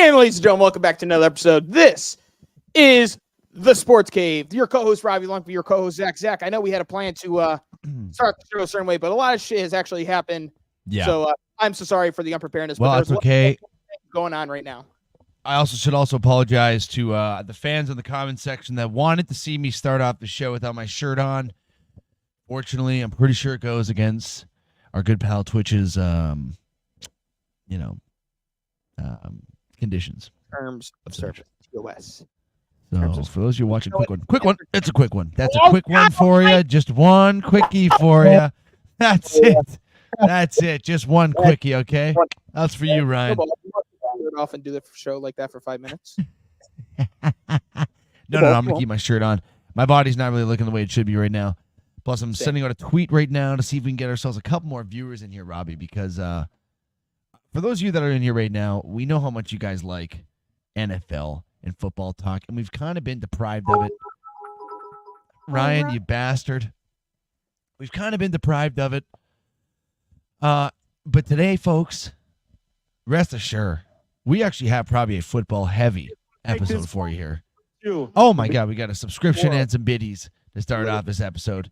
And ladies and gentlemen, welcome back to another episode. This is the Sports Cave. Your co-host Robbie Lunk, your co-host Zach. Zach, I know we had a plan to start the show a certain way, but a lot of shit has actually happened. Yeah. So I'm so sorry for the unpreparedness. Well, but that's okay. Going on right now. I should also apologize to the fans in the comment section that wanted to see me start off the show without my shirt on. Fortunately, I'm pretty sure it goes against our good pal Twitch's, conditions. Terms of service. TOS. So for those of you watching, quick one. It's a quick one. That's a quick one for you. Just one quickie for you. That's it. That's it. Just one quickie, okay? That's for you, Ryan. Off and do the show like that for 5 minutes. No, I'm gonna keep my shirt on. My body's not really looking the way it should be right now. Plus, I'm sending out a tweet right now to see if we can get ourselves a couple more viewers in here, Robbie, because for those of you that are in here right now, we know how much you guys like NFL and football talk, and we've kind of been deprived of it. Ryan, you bastard. We've kind of been deprived of it. But today, folks, rest assured, we actually have probably a football-heavy episode for you here. Oh, my God, we got a subscription and some biddies to start off this episode.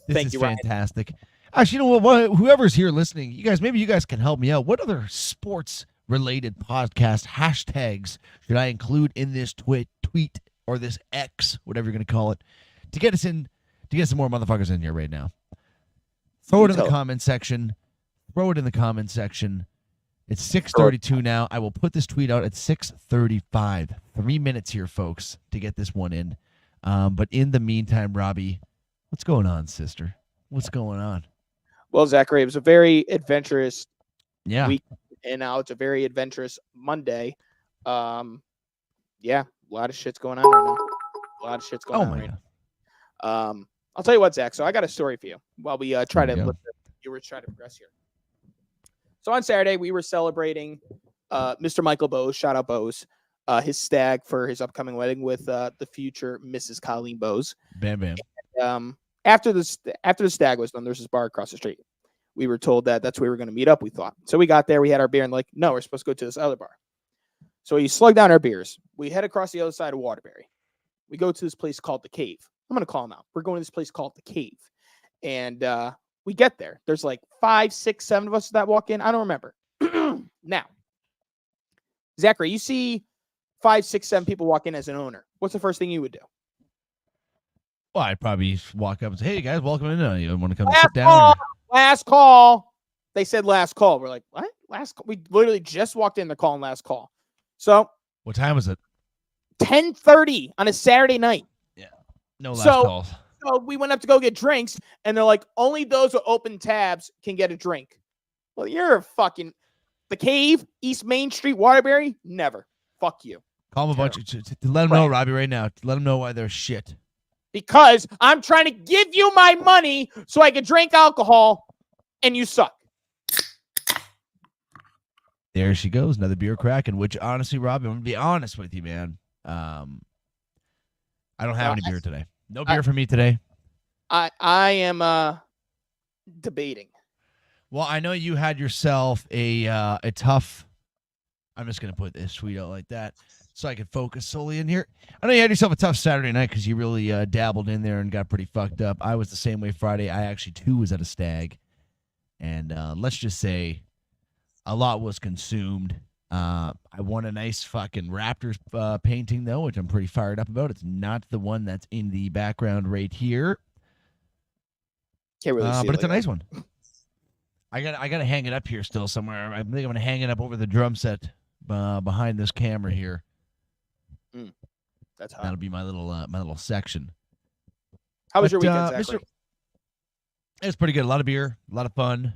This is fantastic. Actually, you know what? Whoever's here listening, maybe you guys can help me out. What other sports-related podcast hashtags should I include in this tweet or this X, whatever you're going to call it, to get some more motherfuckers in here right now? Throw it in the comment section. It's 6:32 now. I will put this tweet out at 6:35. 3 minutes here, folks, to get this one in. But in the meantime, Robbie, what's going on, sister? What's going on? Well, Zachary, it was a very adventurous week, and now it's a very adventurous Monday. A lot of shit's going on right now. I'll tell you what, Zach. So I got a story for you while we try to let the viewers try to progress here. So on Saturday, we were celebrating Mr. Michael Bose, shout out Bose, his stag for his upcoming wedding with the future Mrs. Colleen Bose. Bam, bam. And, after the stag was done, there's this bar across the street. We were told that that's where we were going to meet up, we thought. So we got there, we had our beer, and no, we're supposed to go to this other bar. So we slugged down our beers. We head across the other side of Waterbury. We go to this place called The Cave. I'm going to call them out. We're going to this place called The Cave. And we get there. There's 5, 6, 7 of us that walk in. I don't remember. Now, Zachary, you see 5, 6, 7 people walk in as an owner. What's the first thing you would do? Well, I'd probably walk up and say, "Hey guys, welcome in. You want to come sit down?" Last call. They said last call. We're like, what? Last call? We literally just walked in. They're calling last call. So, what time was it? 10:30 on a Saturday night. Yeah, no last calls. So we went up to go get drinks, and they're like, only those with open tabs can get a drink. Well, you're a fucking The Cave, East Main Street, Waterbury. Never. Fuck you. Call them a bunch to let them know, Robbie, right now. Let them know why they're shit. Because I'm trying to give you my money so I can drink alcohol, and you suck. There she goes, another beer cracking, which honestly, Robbie, I'm going to be honest with you, man. I don't have any beer today. No beer for me today. I am debating. Well, I know you had yourself a tough, I'm just going to put this tweet out like that so I can focus solely in here. I know you had yourself a tough Saturday night because you really dabbled in there and got pretty fucked up. I was the same way Friday. I actually, too, was at a stag. And let's just say a lot was consumed. I won a nice fucking Raptors painting, though, which I'm pretty fired up about. It's not the one that's in the background right here. Can't really see but it's a nice one. I gotta hang it up here still somewhere. I think I'm gonna hang it up over the drum set behind this camera here. That's hot. That'll be my little section. How was your weekend, Zachary? It was pretty good. A lot of beer, a lot of fun.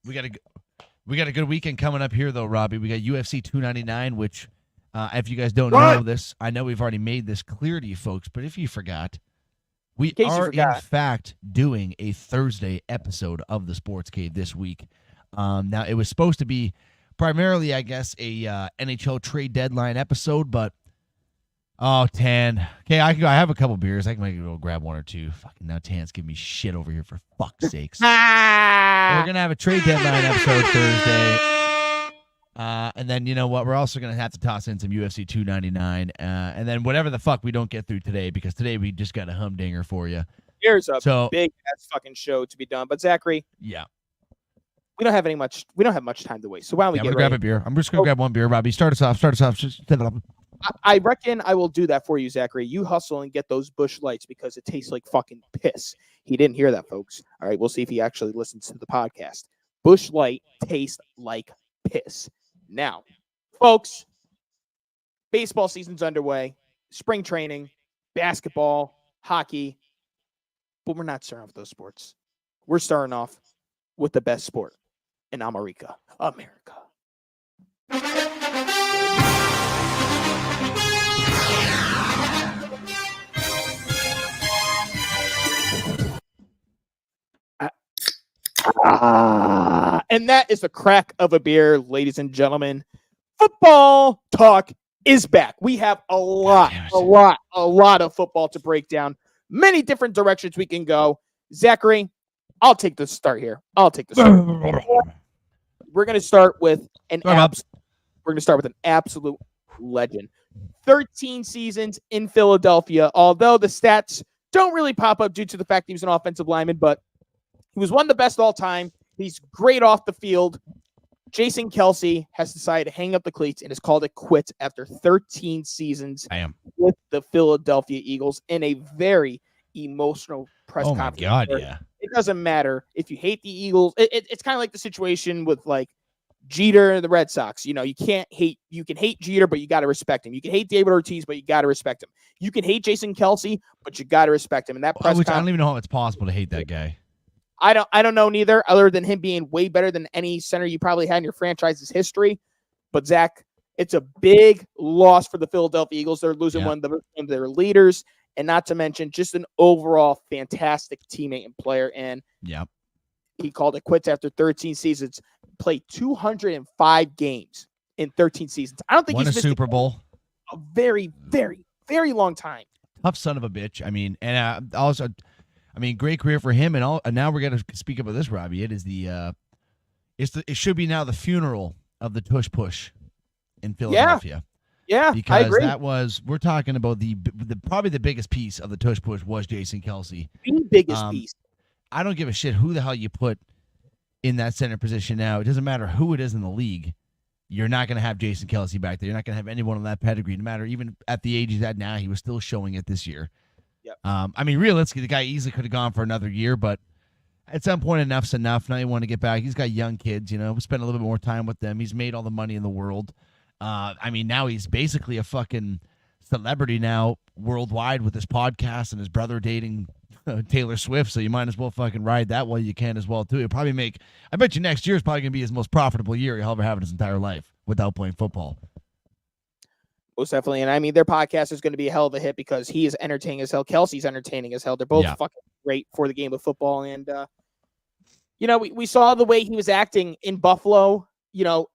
We got a good weekend coming up here, though, Robbie. We got UFC 299, which, if you guys don't know this, I know we've already made this clear to you folks, but if you forgot, we are, in fact, doing a Thursday episode of the Sports Cave this week. Now, it was supposed to be primarily, I guess, a NHL trade deadline episode, but, Tan. Okay, I have a couple beers. I can maybe go grab one or two. Fucking now Tan's giving me shit over here for fuck's sakes. We're going to have a trade deadline episode Thursday. And then you know what? We're also gonna have to toss in some UFC 299, and then whatever the fuck we don't get through today, because today we just got a humdinger for you. Here's a So big ass fucking show to be done. But Zachary, yeah, we don't have much time to waste. So why don't we I'm get gonna ready? grab a beer. I'm just gonna grab one beer, Robbie. Start us off. Just set it up. I reckon I will do that for you, Zachary. You hustle and get those Busch Lights because it tastes like fucking piss. He didn't hear that, folks. All right, we'll see if he actually listens to the podcast. Busch Light tastes like piss. Now, folks, baseball season's underway, spring training, basketball, hockey, but we're not starting off with those sports. We're starting off with the best sport in America. And that is the crack of a beer, ladies and gentlemen. Football talk is back. We have a lot of football to break down. Many different directions we can go. Zachary, I'll take the start here. We're going to start with an absolute legend. 13 seasons in Philadelphia, although the stats don't really pop up due to the fact he was an offensive lineman, but he was one of the best all time. He's great off the field. Jason Kelce has decided to hang up the cleats and has called it quits after 13 seasons with the Philadelphia Eagles in a very emotional press conference. Oh, my God, yeah. It doesn't matter if you hate the Eagles. It's kind of like the situation with, like, Jeter and the Red Sox. You know, you can hate Jeter, but you got to respect him. You can hate David Ortiz, but you got to respect him. You can hate Jason Kelce, but you got to respect him. And that press conference, I don't even know how it's possible to hate that guy. I don't know neither, other than him being way better than any center you probably had in your franchise's history. But Zach, it's a big loss for the Philadelphia Eagles. They're losing one of their leaders, and not to mention just an overall fantastic teammate and player. And he called it quits after 13 seasons. Played 205 games in 13 seasons. I don't think he's missed a Super Bowl. A very, very, very long time. Tough son of a bitch. I mean, and also, I mean, great career for him. And now we're going to speak about this, Robbie. It is it should be now the funeral of the tush push in Philadelphia. Yeah, because I agree. we're talking about the probably the biggest piece of the tush push was Jason Kelce. The biggest piece. I don't give a shit who the hell you put in that center position now. It doesn't matter who it is in the league. You're not going to have Jason Kelce back there. You're not going to have anyone on that pedigree. No matter even at the age he's at now, he was still showing it this year. Yep. I mean, realistically, the guy easily could have gone for another year, but at some point, enough's enough. Now you want to get back. He's got young kids, spend a little bit more time with them. He's made all the money in the world. I mean, now he's basically a fucking celebrity now worldwide with his podcast and his brother dating Taylor Swift, so you might as well fucking ride that while you can as well, too. It'll probably I bet you next year is probably going to be his most profitable year he'll ever have in his entire life without playing football. Most definitely. And I mean, their podcast is going to be a hell of a hit because he is entertaining as hell. Kelsey's entertaining as hell. They're both fucking great for the game of football. And, we saw the way he was acting in Buffalo,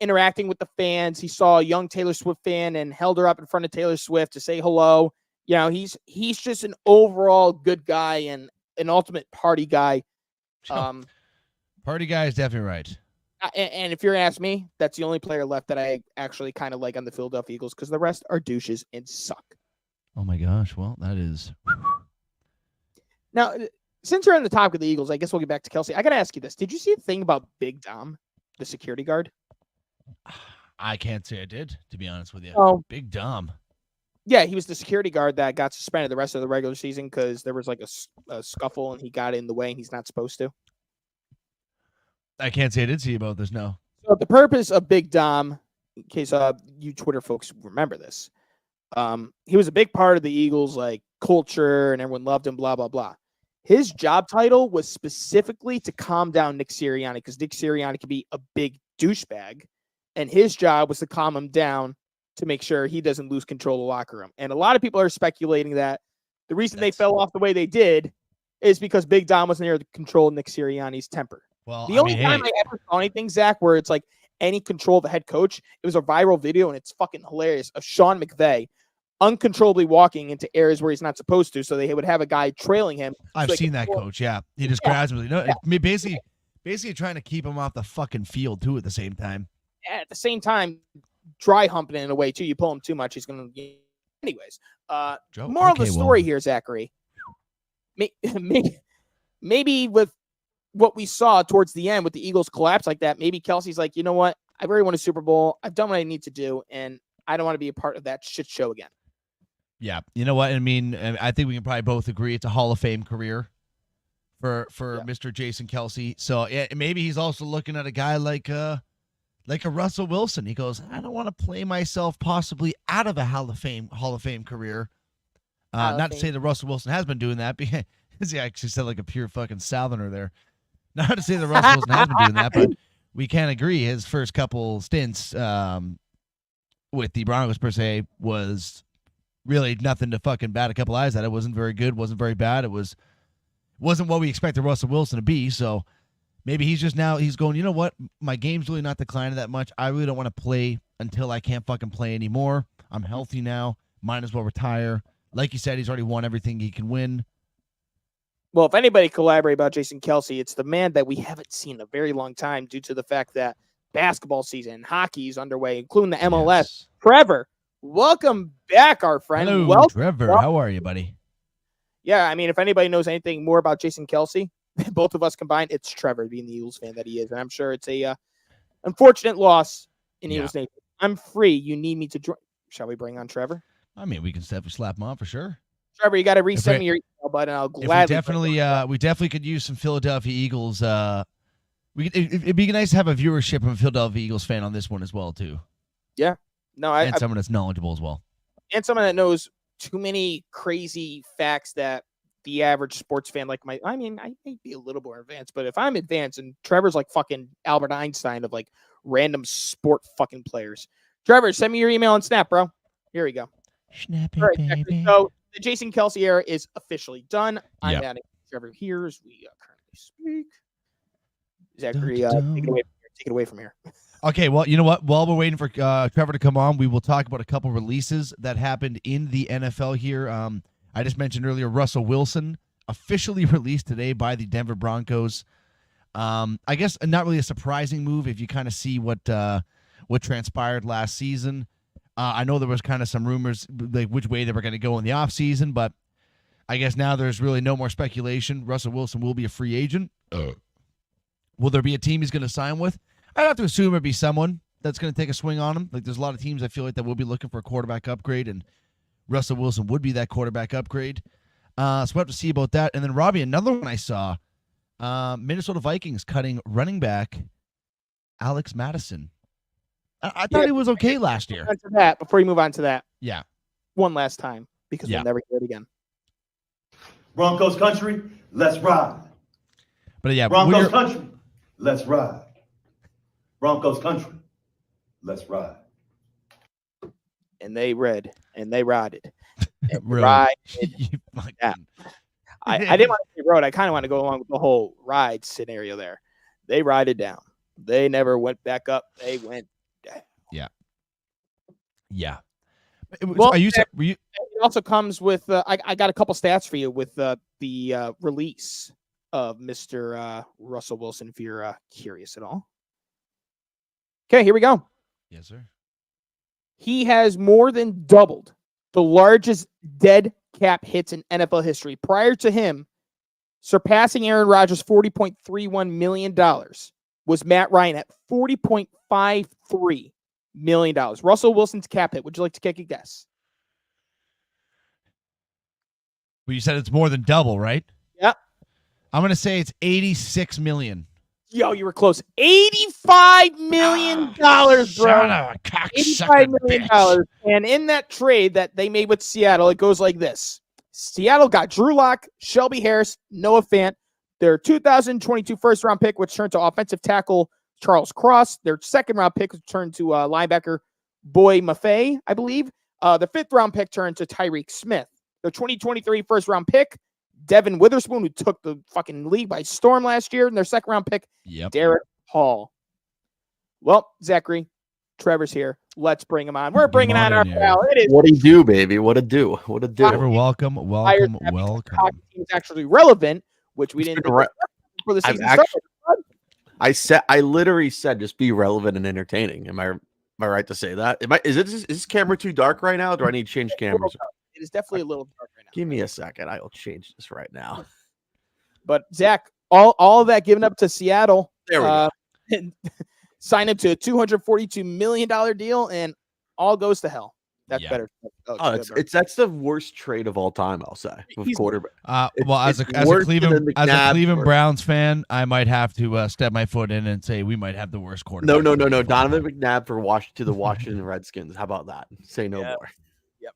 interacting with the fans. He saw a young Taylor Swift fan and held her up in front of Taylor Swift to say hello. He's just an overall good guy and an ultimate party guy. Party guy is definitely right. And if you're asking me, that's the only player left that I actually kind of like on the Philadelphia Eagles because the rest are douches and suck. Oh, my gosh. Well, that is. Now, since we're on the topic of the Eagles, I guess we'll get back to Kelce. I got to ask you this. Did you see the thing about Big Dom, the security guard? I can't say I did, to be honest with you. Oh. Big Dom. Yeah, he was the security guard that got suspended the rest of the regular season because there was like a scuffle and he got in the way and he's not supposed to. I can't say I did see about this, no. So the purpose of Big Dom, in case you Twitter folks remember this, he was a big part of the Eagles' like culture and everyone loved him, blah, blah, blah. His job title was specifically to calm down Nick Sirianni because Nick Sirianni could be a big douchebag. And his job was to calm him down to make sure he doesn't lose control of the locker room. And a lot of people are speculating that the reason they fell off the way they did is because Big Dom was near the control of Nick Sirianni's temper. Well, the only time I ever saw anything, Zach, where it's like any control of the head coach, it was a viral video, and it's fucking hilarious, of Sean McVay uncontrollably walking into areas where he's not supposed to, so they would have a guy trailing him. I've seen that coach, yeah. He just grabs him. Basically trying to keep him off the fucking field, too, at the same time. at the same time, dry humping it in a way too. You pull him too much, he's going to. Anyways, moral of the story here, Zachary. Maybe with what we saw towards the end with the Eagles collapse like that, maybe Kelsey's like, you know what? I've already won a Super Bowl. I've done what I need to do, and I don't want to be a part of that shit show again. Yeah, you know what? I mean, I think we can probably both agree it's a Hall of Fame career for Mr. Jason Kelsey. So yeah, maybe he's also looking at a guy like a Russell Wilson. He goes, I don't want to play myself possibly out of a Hall of Fame career. Not to say that Russell Wilson has been doing that, because he actually said like a pure fucking Southerner there. Not to say that Russell Wilson has been doing that, but we can agree his first couple stints with the Broncos per se was really nothing to fucking bat a couple eyes at. It wasn't very good, wasn't very bad. It wasn't what we expected Russell Wilson to be. So maybe he's going, you know what? My game's really not declining that much. I really don't want to play until I can't fucking play anymore. I'm healthy now. Might as well retire. Like you said, he's already won everything he can win. Well, if anybody collaborate about Jason Kelsey, it's the man that we haven't seen in a very long time due to the fact that basketball season, hockey is underway, including the MLS. Yes. Trevor, welcome back, our friend. Hello, welcome. Trevor. How are you, buddy? Yeah, I mean, if anybody knows anything more about Jason Kelsey, both of us combined, it's Trevor, being the Eagles fan that he is. And I'm sure it's a unfortunate loss in Eagles Nation. I'm free. You need me to join. Shall we bring on Trevor? I mean, we can slap him on for sure. Trevor, you got to resend me your email, bud, and I'll gladly. We definitely could use some Philadelphia Eagles. It'd be nice to have a viewership of a Philadelphia Eagles fan on this one as well, too. Yeah, no, and someone that's knowledgeable as well, and someone that knows too many crazy facts that the average sports fan like I mean, I may be a little more advanced, but if I'm advanced and Trevor's like fucking Albert Einstein of like random sport fucking players, Trevor, send me your email on Snap, bro. Here we go. Snappy, right, baby. So the Jason Kelsey era is officially done. I'm adding Trevor here as we currently speak. Zachary, take it away from here. Okay, well, you know what? While we're waiting for Trevor to come on, we will talk about a couple releases that happened in the NFL here. I just mentioned earlier Russell Wilson officially released today by the Denver Broncos. I guess not really a surprising move if you kind of see what transpired last season. I know there was kind of some rumors like which way they were going to go in the offseason, but I guess now there's really no more speculation. Russell Wilson will be a free agent. Will there be a team he's going to sign with? I'd have to assume it'd be someone that's going to take a swing on him. Like there's a lot of teams I feel like that will be looking for a quarterback upgrade, and Russell Wilson would be that quarterback upgrade. So we'll have to see about that. And then, Robbie, another one I saw, Minnesota Vikings cutting running back Alex Madison. I thought he was okay last year. Before you move on to that. Yeah. One last time, because we'll never hear it again. Broncos country, let's ride. But yeah, Broncos country, let's ride. Broncos country, let's ride. And they read, and they rided. And ride. Yeah. I didn't want to say road. I kind of want to go along with the whole ride scenario there. They ride it down. They never went back up. They went down. Yeah. Yeah. Well, it also comes with I got a couple stats for you with the release of Mr. Russell Wilson, if you're curious at all. Okay, here we go. Yes, sir. He has more than doubled the largest dead cap hits in NFL history. Prior to him surpassing Aaron Rodgers' $40.31 million was Matt Ryan at $40.53 million. Russell Wilson's cap hit. Would you like to take a guess? Well, you said it's more than double, right? Yep. I'm going to say it's $86 million. Yo, you were close. $85 million, bro. Son of a $85 million. And in that trade that they made with Seattle, it goes like this. Seattle got Drew Lock, Shelby Harris, Noah Fant, their 2022 first-round pick, which turned to offensive tackle Charles Cross. Their second-round pick was turned to linebacker Boy Maffei, I believe. The fifth-round pick turned to Tyreek Smith. Their 2023 first-round pick, Devin Witherspoon, who took the fucking league by storm last year, and their second-round pick, Derek Hall. Well, Zachary, Trevor's here. Let's bring him on. We're bringing on our pal. It is what do you do, baby? What to do? What to do? Trevor, welcome. It's actually relevant, which we didn't for the season. I literally said just be relevant and entertaining. Am I right to say that? Is this camera too dark right now? Or do I need to change cameras? It is definitely a little dark right now. Give me a second. I will change this right now. But Zach, all of that given up to Seattle. There we go. Signed him to a $242 million deal, and all goes to hell. That's Yeah. better. That's the worst trade of all time. I'll say with quarterback. Well, as a Cleveland Browns fan, I might have to step my foot in and say we might have the worst quarterback. No. Donovan McNabb to the Washington Redskins. How about that? Say no more. Yep.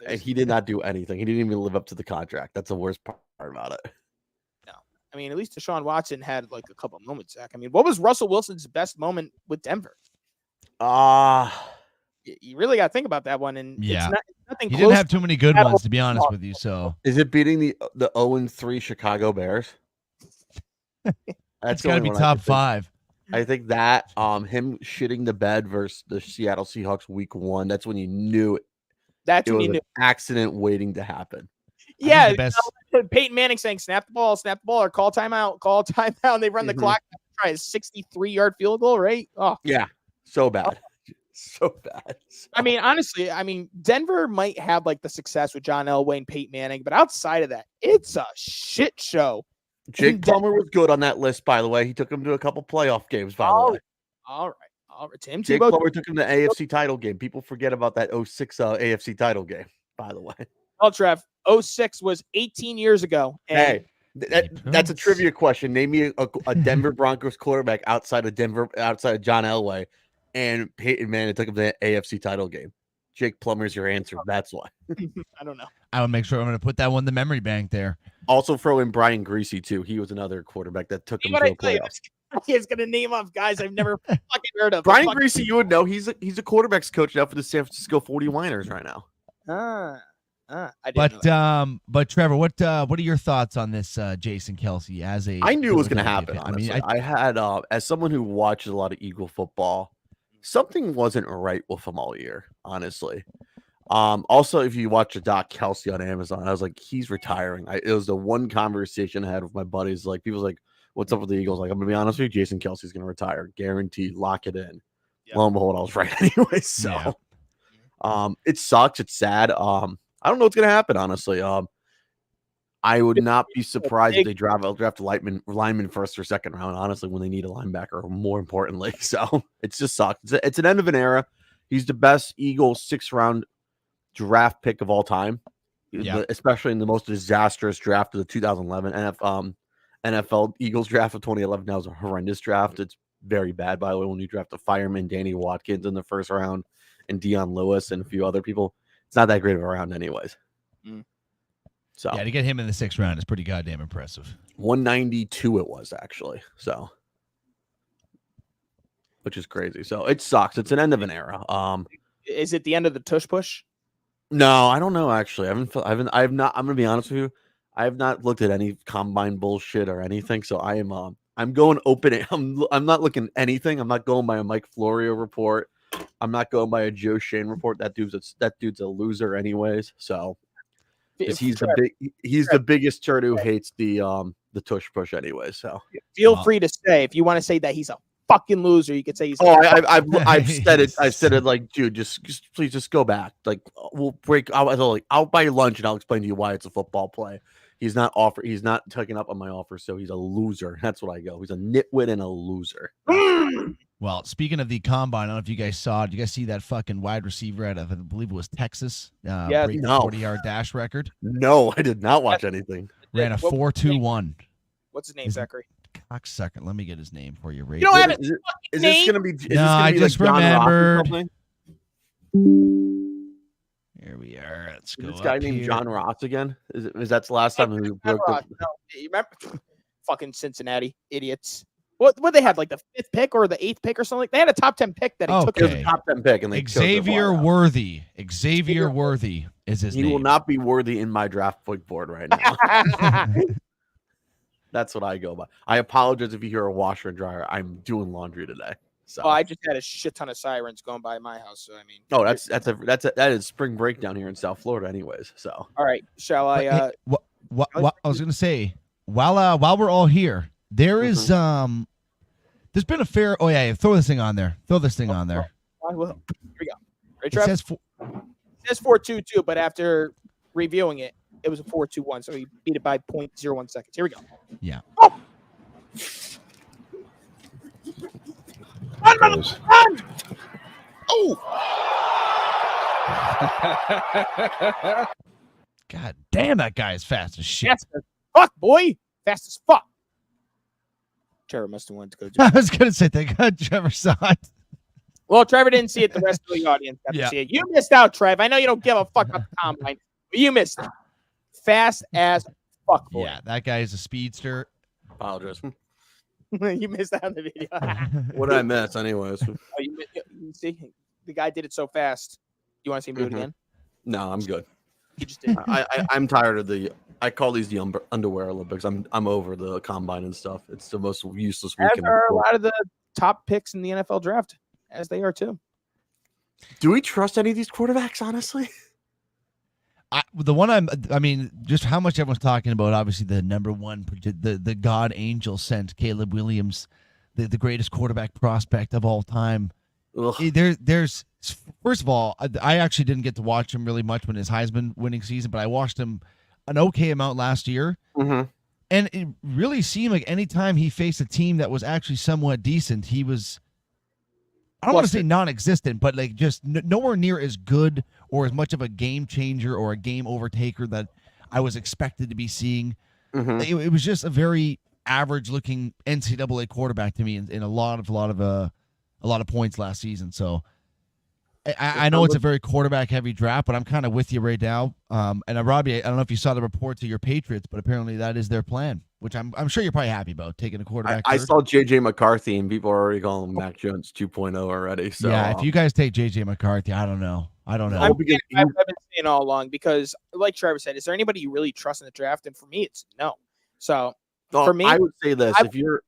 And he did not do anything. He didn't even live up to the contract. That's the worst part about it. No, I mean, at least Deshaun Watson had like a couple moments, Zach. I mean, what was Russell Wilson's best moment with Denver? You really got to think about that one. And yeah, it's nothing. He didn't have too many good ones, to be honest with you. So is it beating the 0-3 Chicago Bears? That's got to be top 5. I think that him shitting the bed versus the Seattle Seahawks week 1. That's when you knew it. That's it when was you knew. An accident waiting to happen. Yeah, Peyton Manning saying snap the ball, or call timeout, And they run the clock, try a 63-yard field goal, right? Oh yeah, so bad. So bad. I mean, honestly, Denver might have like the success with John Elway and Peyton Manning, but outside of that, it's a shit show. Jake Plummer was good on that list, by the way. He took him to a couple playoff games, by the way. All right. Jake Plummer took him to the AFC title game. People forget about that 06 AFC title game, by the way. Well, Trev, 06 was 18 years ago. Hey, that's a trivia question. Name me a Denver Broncos quarterback outside of John Elway. And Peyton Manning took him to the AFC title game. Jake Plummer's your answer. That's why. I don't know. I will make sure I'm going to put that one in the memory bank there. Also throw in Brian Greasy, too. He was another quarterback that took him to a playoff. He's going to name off guys I've never fucking heard of. Brian Greasy, you would know. He's a quarterback's coach now for the San Francisco 49ers right now. I didn't know. But Trevor, what are your thoughts on this Jason Kelce as a? I knew it was going to happen. Honestly. I had as someone who watches a lot of Eagle football, something wasn't right with him all year, honestly. Also, if you watch the Doc Kelce on Amazon, I was like, he's retiring. It was the one conversation I had with my buddies. Like, people's like, what's up with the Eagles? Like, I'm going to be honest with you, Jason Kelce's going to retire. Guaranteed. Lock it in. Yep. Lo and behold, I was right anyway. So, it sucks. It's sad. I don't know what's going to happen, honestly. I would not be surprised if they draft a lineman first or second round, honestly, when they need a linebacker, more importantly. So it just sucks. It's an end of an era. He's the best Eagles 6th-round draft pick of all time, especially in the most disastrous draft of the 2011 NFL Eagles draft of 2011. That was a horrendous draft. It's very bad, by the way, when you draft a fireman, Danny Watkins in the 1st round, and Deion Lewis and a few other people. It's not that great of a round anyways. So yeah, to get him in the 6th round is pretty goddamn impressive. 192 it was actually, so which is crazy. So it sucks. It's an end of an era. Is it the end of the tush push? No, I don't know. Actually, I have not. I'm gonna be honest with you. I have not looked at any combine bullshit or anything. So I'm going open. I'm not looking at anything. I'm not going by a Mike Florio report. I'm not going by a Joe Shane report. That dude's a loser anyways. So. He's the biggest turd who hates the tush push anyway. So feel free to say if you want to say that he's a fucking loser. You could say he's. I've said it. I've said it like, dude, just please go back. Like we'll break. I'll buy you lunch and I'll explain to you why it's a football play. He's not taking up on my offer, so he's a loser. That's what I go. He's a nitwit and a loser. Well, speaking of the combine, I don't know if you guys saw. Did you guys see that fucking wide receiver out of, I believe it was Texas? Break the 40-yard dash record. No, I did not watch anything. Ran a 4.21. What's his name, Zachary? Cocksucker. Let me get his name for you. Right. You don't have it. Is this gonna be? No, I just remembered. Here we are. Let's go. This guy named here. John Ross again? Is that's the last time we broke No, you remember? Fucking Cincinnati idiots. What they had, like the 5th pick or the 8th pick or something? They had a top 10 pick that he took. It was a top 10 pick, and they Xavier Worthy. Xavier Worthy is his name. He will not be worthy in my draft pick board right now. That's what I go by. I apologize if you hear a washer and dryer. I'm doing laundry today. So I just had a shit ton of sirens going by my house. So I mean, that is spring break down here in South Florida, anyways. So all right, shall I? I was gonna say while we're all here, there is There's been a fair. Oh yeah, throw this thing on there. Throw this thing on there. I will. Here we go. Ready, It Trev? says It says 4.22, but after reviewing it, it was a 4.21, so he beat it by 0.01 seconds. Here we go. Yeah. Oh! Run! Oh! God damn, that guy is fast as shit. Fast as fuck, boy. Fast as fuck. Trevor must have wanted to go. I was gonna say, thank God Trevor saw it. Well, Trevor didn't see it. The rest of the audience got to see it. You missed out, Trev. I know you don't give a fuck about the combine, but you missed it. Fast as fuck, boy. Yeah, that guy is a speedster. Apologize. You missed out on the video. What did I miss, anyways? Oh, you see, the guy did it so fast. You want to see him do it again? No, I'm good. He just did. I'm tired of the. I call these the underwear Olympics. I'm over the combine and stuff. It's the most useless As weekend. are a lot of the top picks in the NFL draft, as they are too. Do we trust any of these quarterbacks? Honestly, I mean, just how much everyone's talking about. Obviously, the number one, the God angel sent Caleb Williams, the greatest quarterback prospect of all time. There's first of all, I actually didn't get to watch him really much when his Heisman winning season, but I watched him an okay amount last year. Mm-hmm. And it really seemed like anytime he faced a team that was actually somewhat decent, he was, I don't want to say non-existent, but like just nowhere near as good or as much of a game changer or a game overtaker that I was expected to be seeing. Mm-hmm. It was just a very average-looking NCAA quarterback to me in a lot of points last season. So I know it's a very quarterback-heavy draft, but I'm kind of with you right now. And Robbie, I don't know if you saw the report to your Patriots, but apparently that is their plan, which I'm sure you're probably happy about, taking a quarterback. I saw JJ McCarthy, and people are already calling him Mac Jones 2.0 already. So yeah, if you guys take JJ McCarthy, I don't know. I've been saying all along because, like Trevor said, is there anybody you really trust in the draft? And for me, it's no. So for me, I would say this: if you're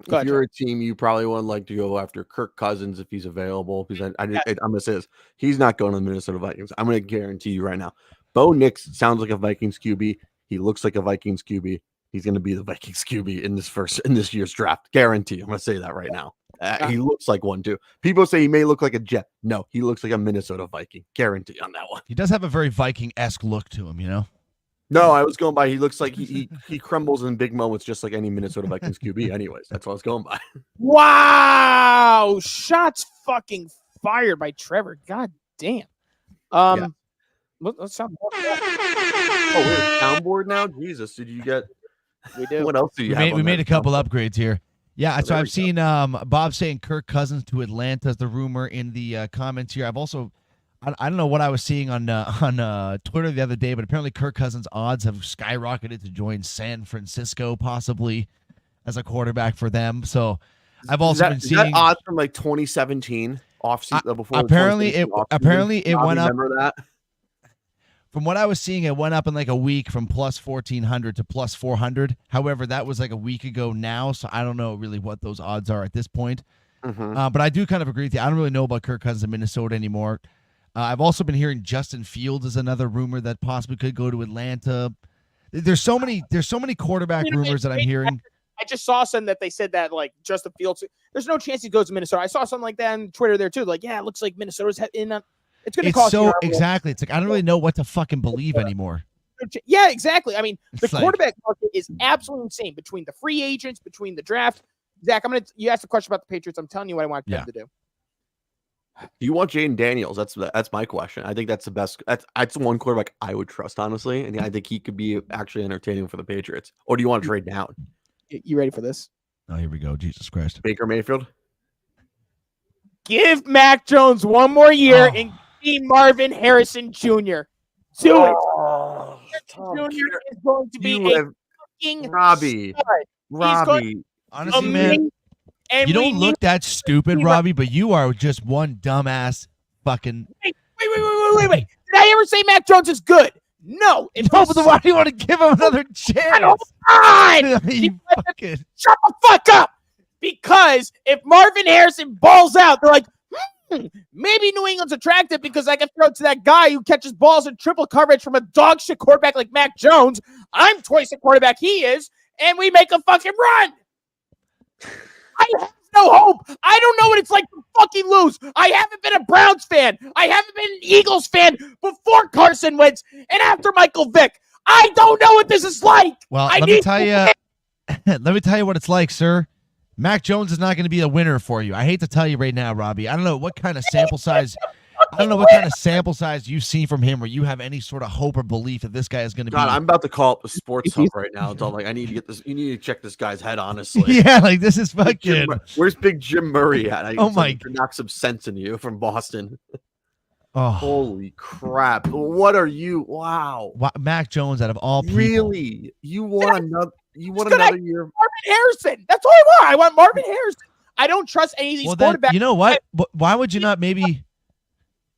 Trevor. a team, you probably would like to go after Kirk Cousins if he's available. Because I'm gonna say this: he's not going to the Minnesota Vikings. I'm gonna guarantee you right now. Bo Nix sounds like a Vikings QB. He looks like a Vikings QB. He's going to be the Vikings QB in this year's draft. Guarantee. I'm going to say that right now. He looks like one too. People say he may look like a Jet. No, he looks like a Minnesota Viking. Guarantee on that one. He does have a very Viking-esque look to him, you know? No, I was going by. He looks like he crumbles in big moments, just like any Minnesota Vikings QB. Anyways, that's what I was going by. Wow, shots fucking fired by Trevor. God damn. Let's sound. Oh, we're soundboard now. Jesus, did you get? We do. What else do you have? We made a couple upgrades here. Yeah, so I've seen Bob saying Kirk Cousins to Atlanta is the rumor in the comments here. I've also, I don't know what I was seeing on Twitter the other day, but apparently Kirk Cousins' odds have skyrocketed to join San Francisco possibly as a quarterback for them. So I've also been seeing odds from like 2017 offseason before. Apparently it went up. Remember that? From what I was seeing, it went up in like a week from plus 1,400 to plus 400. However, that was like a week ago now, so I don't know really what those odds are at this point. Mm-hmm. But I do kind of agree with you. I don't really know about Kirk Cousins in Minnesota anymore. I've also been hearing Justin Fields is another rumor that possibly could go to Atlanta. There's so many quarterback rumors that I'm hearing. I just saw something that they said that like Justin Fields. There's no chance he goes to Minnesota. I saw something like that on Twitter there too. Like, yeah, it looks like Minnesota's in. It's going to cost so you exactly. It's like I don't really know what to fucking believe anymore. Yeah, exactly. I mean, the It's like- quarterback market is absolutely insane between the free agents, between the draft. Zach, you asked a question about the Patriots. I'm telling you what I want them to do. Do you want Jaden Daniels? That's my question. I think that's the best. That's the one quarterback I would trust, honestly, and I think he could be actually entertaining for the Patriots. Or do you want to trade down? You ready for this? Oh, here we go. Jesus Christ. Baker Mayfield? Give Mac Jones one more year and be Marvin Harrison Jr. Do it. Jr. is going to be a fucking Robbie. Robbie. Honestly, man, you don't look that stupid, Robbie, but you are just one dumbass fucking. Wait. Did I ever say Mac Jones is good? No. No, but then why do you want to give him another chance? You fucking... Shut the fuck up. Because if Marvin Harrison balls out, they're like, maybe New England's attractive because I can throw it to that guy who catches balls in triple coverage from a dog shit quarterback like Mac Jones. I'm twice the quarterback he is, and we make a fucking run. I have no hope. I don't know what it's like to fucking lose. I haven't been a Browns fan. I haven't been an Eagles fan before Carson Wentz and after Michael Vick. I don't know what this is like. Well, let me tell you. Let me tell you what it's like, sir. Mac Jones is not going to be a winner for you. I hate to tell you right now, Robbie. I don't know what kind of sample size. I don't know what kind of sample size you've seen from him, where you have any sort of hope or belief that this guy is going to be. God, I'm about to call up the sports hub right now. It's all like, I need to get this. You need to check this guy's head, honestly. Yeah, like this is fucking. Where's Big Jim Murray at? Oh my! To knock some sense in you from Boston. Oh, holy crap! What are you? Wow, Mac Jones out of all people. Really? You want another? You want another year? Marvin Harrison. That's all I want. I want Marvin Harrison. I don't trust any of these quarterbacks. Then, you know what? Why would you not maybe,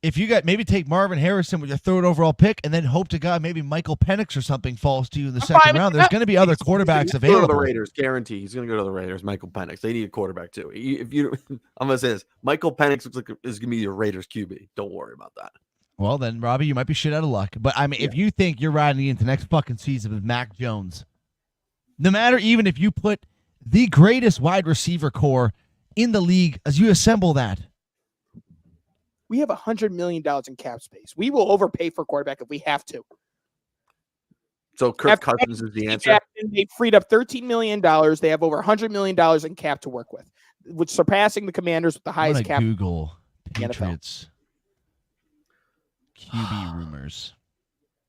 if you got maybe take Marvin Harrison with your third overall pick, and then hope to God maybe Michael Penix or something falls to you in the second round? There's going to be other quarterbacks available. Go to the Raiders, guarantee. He's going to go to the Raiders. Michael Penix. They need a quarterback too. If you, I'm going to say this: Michael Penix looks like is going to be your Raiders QB. Don't worry about that. Well, then, Robbie, you might be shit out of luck. But I mean, if you think you're riding into next fucking season with Mac Jones, no matter even if you put the greatest wide receiver core in the league as you assemble that, we have $100 million in cap space. We will overpay for quarterback if we have to. So Kirk Cousins is the answer. They freed up $13 million. They have over $100 million in cap to work with, which surpassing the Commanders with the highest cap. Google Patriots QB rumors.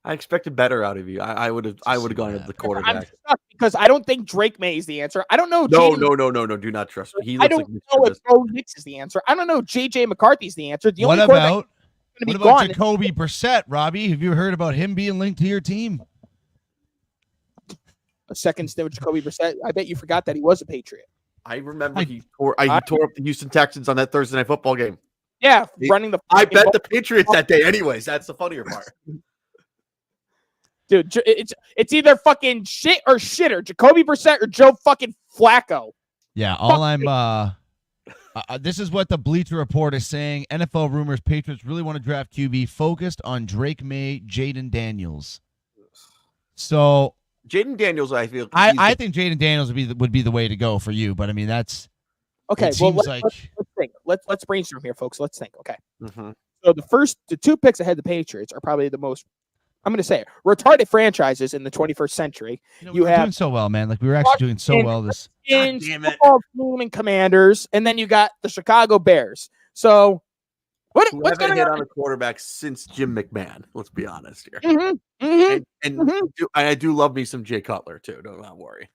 I expected better out of you. I would have gone with the quarterback. I'm stuck because I don't think Drake May is the answer. I don't know. No. Do not trust me. I don't know if Bo Nix is the answer. I don't know. JJ McCarthy's the answer. What about Jacoby Brissett, Robbie? Have you heard about him being linked to your team? A second stint with Jacoby Brissett. I bet you forgot that he was a Patriot. I remember he tore up the Houston Texans on that Thursday Night Football game. Yeah, running the. I bet the Patriots that day. Anyways, that's the funnier part. Dude, it's either fucking shit or shitter. Jacoby Brissett or Joe fucking Flacco. Yeah, this is what the Bleacher Report is saying. NFL rumors: Patriots really want to draft QB focused on Drake May, Jaden Daniels. So Jaden Daniels, I feel. I think Jaden Daniels would be the way to go for you. But I mean, that's okay. Well, let's think. Let's brainstorm here, folks. Let's think. Okay. Mm-hmm. So the two picks ahead of the Patriots are probably the most. I'm going to say it, retarded franchises in the 21st century. You have doing so well, man. Like we were actually doing so well this. Football team and Commanders, and then you got the Chicago Bears. So what's going to hit on a quarterback since Jim McMahon? Let's be honest here. Mm-hmm, mm-hmm, and I do love me some Jay Cutler too. Don't not worry.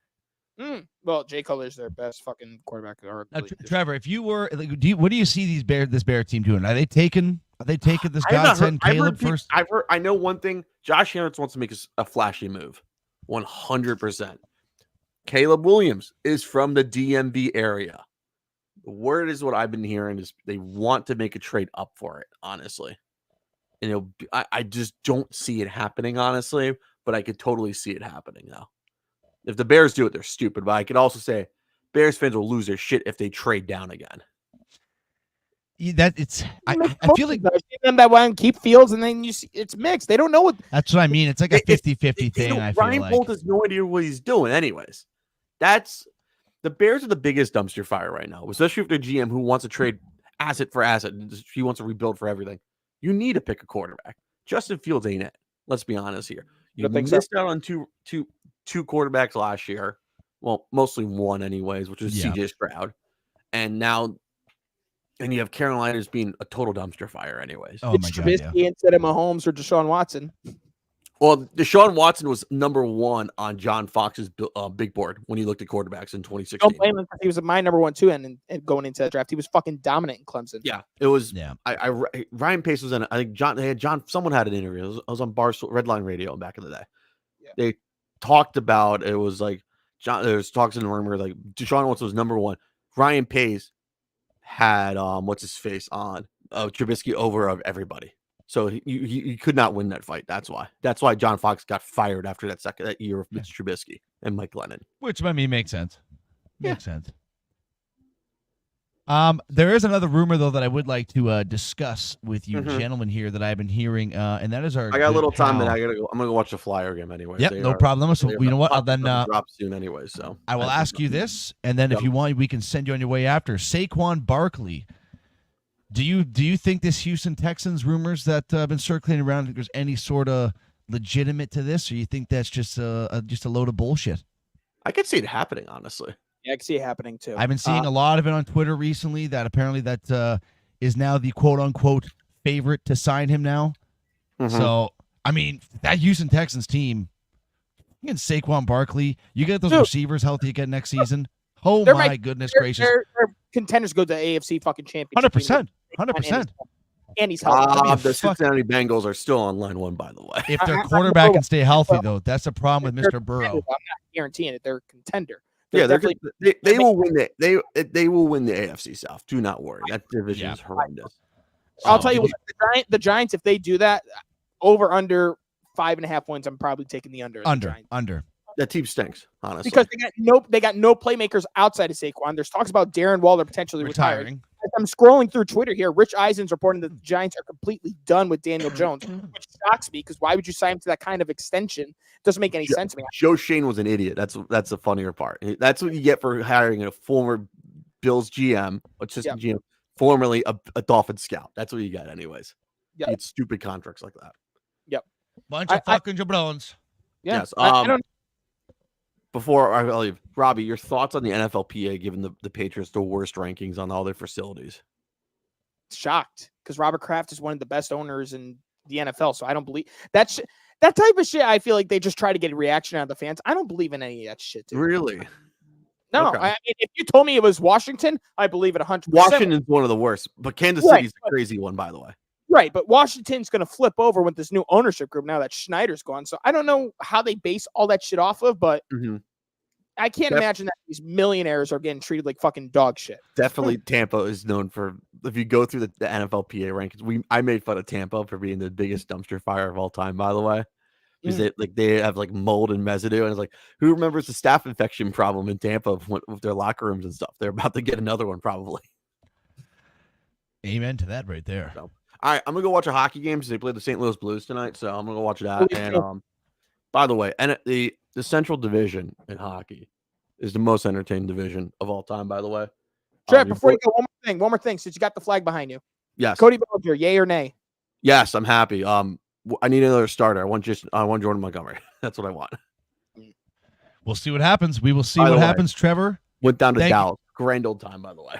Well, Jay Cutler's their best fucking quarterback. Trevor, if you were, what do you see this Bear team doing? Are they taking this godsend Caleb first? I know one thing. Josh Harris wants to make a flashy move. 100%. Caleb Williams is from the DMV area. The word is what I've been hearing is they want to make a trade up for it, honestly. And I just don't see it happening, honestly, but I could totally see it happening now. If the Bears do it, they're stupid. But I could also say Bears fans will lose their shit if they trade down again. I feel like them that want to keep Fields, and then you see it's mixed. They don't know what. That's what I mean. It's like a 50-50 thing. I feel Ryan Bolt has no idea what he's doing. Anyways, the Bears are the biggest dumpster fire right now, especially with their GM who wants to trade asset for asset. He wants to rebuild for everything. You need to pick a quarterback. Justin Fields ain't it. Let's be honest here. You missed out on two quarterbacks last year. Well, mostly one, anyways, which was CJ Stroud, and now. And you have Carolina's being a total dumpster fire, anyways. Oh it's Trubisky instead of Mahomes or Deshaun Watson. Well, Deshaun Watson was number one on John Fox's big board when he looked at quarterbacks in 2016. Don't blame him because he was my number one too, and going into that draft, he was fucking dominant in Clemson. Yeah, it was. Yeah, Ryan Pace was in. I think someone had an interview. I was on Barstool Redline Radio back in the day. Yeah. They talked about it was like there was talks in the room where like Deshaun Watson was number one. Ryan Pace had what's his face on Trubisky over of everybody, so he could not win that fight. That's why John Fox got fired after that year of Mitch Trubisky and Mike Glennon, which I mean makes sense. Makes sense. There is another rumor though that I would like to discuss with you Mhm. gentlemen here that I've been hearing, and that is our. I got a good little time that pal- I gotta go. I'm gonna go watch the Flyer game anyway. Yep, no problem. So you know what? I'll then drop soon anyway. So I will ask you this, and then if Go. you want, we can send you on your way after. Saquon Barkley. Do you think this Houston Texans rumors that have been circulating around, think there's any sort of legitimate to this, or you think that's just a load of bullshit? I could see it happening, honestly. Yeah, I can see it happening too. I've been seeing a lot of it on Twitter recently that apparently that is now the quote unquote favorite to sign him now. Mhm. So I mean that Houston Texans team, you get Saquon Barkley, you get those Dude. receivers healthy again next season. Oh They're my my- goodness they're, gracious! they're contenders go to the AFC fucking championship. 100%, 100%. And he's healthy. The Cincinnati Bengals are still on line one, by the way. If their I quarterback know, can stay healthy, but- though, that's the problem with They're Mr. Burrow. contenders. I'm not guaranteeing it. They're a contender. Yeah, they're definitely- they will win they will win the AFC South. Do not worry. That division is horrendous. I'll So, tell you what, the Giants, if they do that, over under 5.5 wins, I'm probably taking the under. of the Giants. Under. That team stinks, honestly. Because they got no playmakers outside of Saquon. There's talks about Darren Waller potentially retiring. Retiring. As I'm scrolling through Twitter here, Rich Eisen's reporting that the Giants are completely done with Daniel Jones, which shocks me because why would you sign him to that kind of extension? Doesn't make any sense to me. Joe Shane was an idiot. That's the funnier part. That's what you get for hiring a former Bills GM, assistant GM, formerly a Dolphin scout. That's what you get, anyways. Yep. You get stupid contracts like that. Bunch of fucking jabrones. Yeah. Yes. I don't Before I leave, Robbie, your thoughts on the NFLPA giving the Patriots the worst rankings on all their facilities? shocked because Robert Kraft is one of the best owners in the NFL. So I don't believe that type of shit. I feel like they just try to get a reaction out of the fans. I don't believe in any of that shit. Dude. Really? No, Okay. I mean, if you told me it was Washington, I believe it 100%. Washington's one of the worst, but Kansas Right, City's a crazy one, by the way. Right, but Washington's going to flip over with this new ownership group now that Schneider's gone. So I don't know how they base all that shit off of, but Mhm. I can't Def- imagine that these millionaires are getting treated like fucking dog shit. Definitely, Tampa is known for. If you go through the NFLPA rankings, I made fun of Tampa for being the biggest dumpster fire of all time. By the way, because they have like mold and residue, and it's like, who remembers the staph infection problem in Tampa with their locker rooms and stuff? They're about to get another one probably. Amen to that right there. So, all right, I'm gonna go watch a hockey game because they play the St. Louis Blues tonight. So I'm gonna go watch that. And by the way, and the Central Division in hockey is the most entertaining division of all time. By the way, Trev, before you go, one more thing, since you got the flag behind you, yes, Cody Bellinger, yay or nay? yes, I'm happy. I need another starter. I want Jordan Montgomery. That's what I want. We'll see what happens. We will see By the what way, happens, Trevor. Went down to Thank you. Dallas. Grand old time, by the way.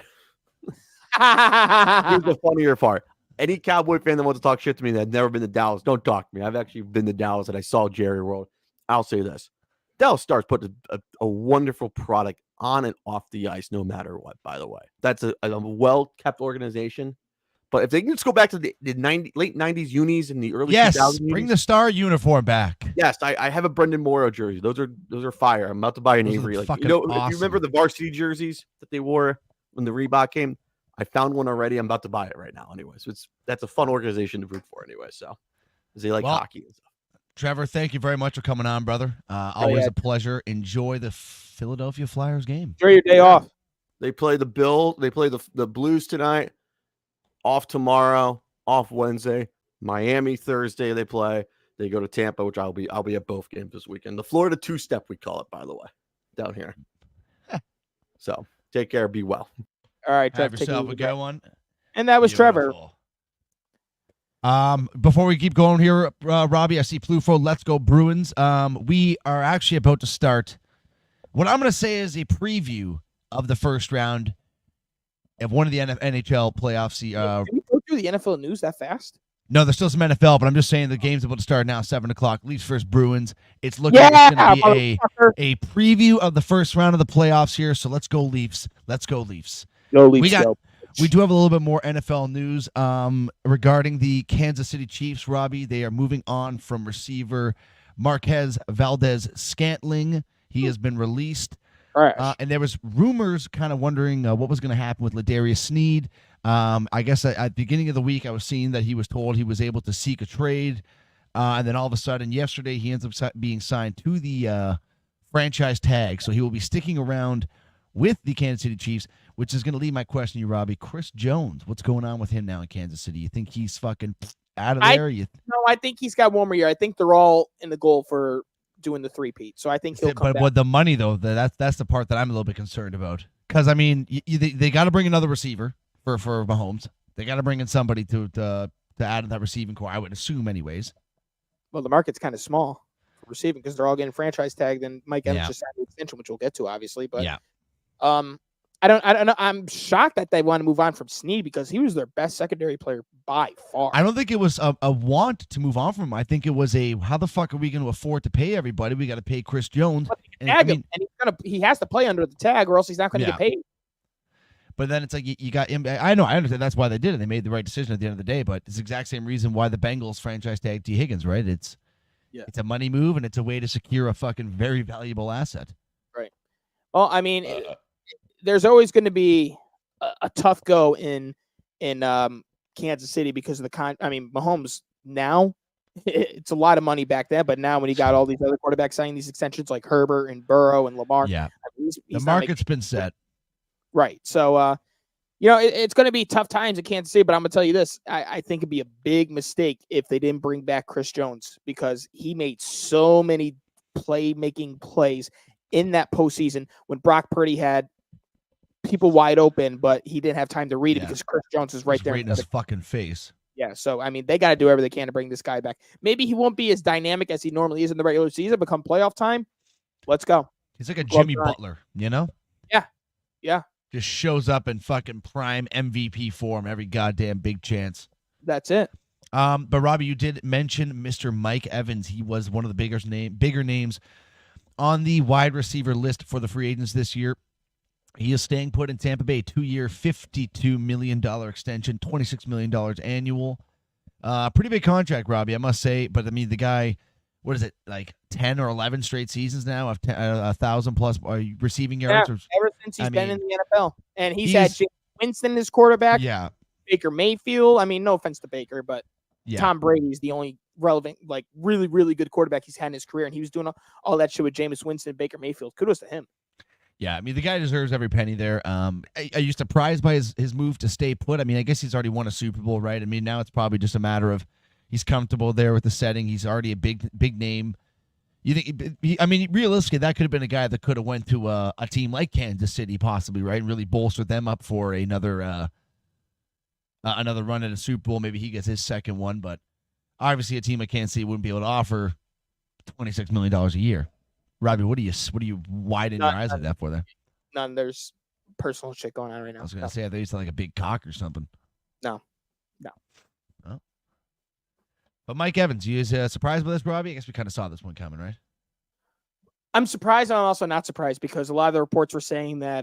Here's the funnier part. Any Cowboy fan that wants to talk shit to me that had never been to Dallas, don't talk to me. I've actually been to Dallas and I saw Jerry World. I'll say this. Dallas Stars put a wonderful product on and off the ice no matter what, by the way. That's a well-kept organization. But if they can just go back to the late 90s unis and the early 2000s. Bring the star uniform back. Yes, I have a Brendan Morrow jersey. Those are fire. I'm about to buy an Those are Avery. Like, fucking if you awesome. remember the varsity jerseys that they wore when the Reebok came, I found one already. I'm about to buy it right now. Anyway, so that's a fun organization to root for anyway. So, because they like hockey and stuff. Trevor, thank you very much for coming on, brother. Always a pleasure. Enjoy the Philadelphia Flyers game. Enjoy your day off. They play the Bills. They play the Blues tonight. Off tomorrow. Off Wednesday. Miami Thursday. They play. They go to Tampa, which I'll be at both games this weekend. The Florida two-step, we call it, by the way, down here. So take care. Be well. All right, Have Trev, yourself a good one. And that was Trevor. Before we keep going here, Robbie, I see Plufo. Let's go Bruins. We are actually about to start what I'm going to say is a preview of the first round of one of the NHL playoffs. Can we go through the NFL news that fast? No, there's still some NFL, but I'm just saying the game's about to start now, 7 o'clock. Leafs versus Bruins. It's looking like it's going to be a preview of the first round of the playoffs here. So let's go Leafs. Let's go Leafs. Go Leafs. We do have a little bit more NFL news regarding the Kansas City Chiefs, Robbie. They are moving on from receiver Marquez Valdez-Scantling. He has been released. And there was rumors kind of wondering what was going to happen with Ladarius Sneed. I guess at the beginning of the week, I was seeing that he was told he was able to seek a trade. And then all of a sudden, yesterday, he ends up being signed to the franchise tag. So he will be sticking around with the Kansas City Chiefs, which is going to lead my question to you, Robbie. Chris Jones, what's going on with him now in Kansas City? You think he's fucking out of there? No, I think he's got one more year. I think they're all in the goal for doing the three-peat. So I think he'll come back. But the money, though, that's the part that I'm a little bit concerned about. Because, I mean, they got to bring another receiver for Mahomes. They got to bring in somebody to add to that receiving core, I would assume anyways. Well, the market's kind of small for receiving because they're all getting franchise tagged, and Mike Evans just signed the extension, which we'll get to, obviously. But I don't know. I'm shocked that they want to move on from Snead because he was their best secondary player by far. I don't think it was a want to move on from him. I think it was how the fuck are we going to afford to pay everybody? We got to pay Chris Jones. And he has to play under the tag or else he's not going to get paid. But then it's like you got him. I understand that's why they did it. They made the right decision at the end of the day. But it's the exact same reason why the Bengals franchise tagged T. Higgins, right? It's a money move and it's a way to secure a fucking very valuable asset. Right. Well, I mean, there's always going to be a tough go in Kansas City because of the Mahomes now. It's a lot of money back then, but now when you got all these other quarterbacks signing these extensions like Herbert and Burrow and Lamar, he's the market's been set. Right. So, it's going to be tough times in Kansas City, but I'm going to tell you this. I think it'd be a big mistake if they didn't bring back Chris Jones because he made so many playmaking plays in that postseason when Brock Purdy had people wide open, but he didn't have time to read it because Chris Jones is right there in his fucking face. Yeah. So, I mean, they got to do whatever they can to bring this guy back. Maybe he won't be as dynamic as he normally is in the regular season, but come playoff time, let's go. He's like a Jimmy Butler, you know? Yeah. Yeah. Just shows up in fucking prime MVP form every goddamn big chance. That's it. But Robbie, you did mention Mr. Mike Evans. He was one of the bigger names on the wide receiver list for the free agents this year. He is staying put in Tampa Bay, 2-year, $52 million extension, $26 million annual. Pretty big contract, Robbie, I must say. But I mean, the guy, what is it, like 10 or 11 straight seasons now of 1,000 plus receiving yards? Ever since he's been in the NFL. And he's had James Winston as quarterback. Yeah. Baker Mayfield. I mean, no offense to Baker, but Tom Brady's the only relevant, like really, really good quarterback he's had in his career. And he was doing all that shit with Jameis Winston and Baker Mayfield. Kudos to him. Yeah, I mean, the guy deserves every penny there. Are you surprised by his move to stay put? I mean, I guess he's already won a Super Bowl, right? I mean, now it's probably just a matter of he's comfortable there with the setting. He's already a big name. You think? I mean, realistically, that could have been a guy that could have went to a team like Kansas City, possibly, right, and really bolstered them up for another run at a Super Bowl. Maybe he gets his second one, but obviously, a team like Kansas City wouldn't be able to offer $26 million a year. Robbie, what are you widening your eyes like that for there? None. There's personal shit going on right now. I was going to say, I thought you said like a big cock or something. No. Oh. But Mike Evans, you surprised by this, Robbie? I guess we kind of saw this one coming, right? I'm surprised. I'm also not surprised because a lot of the reports were saying that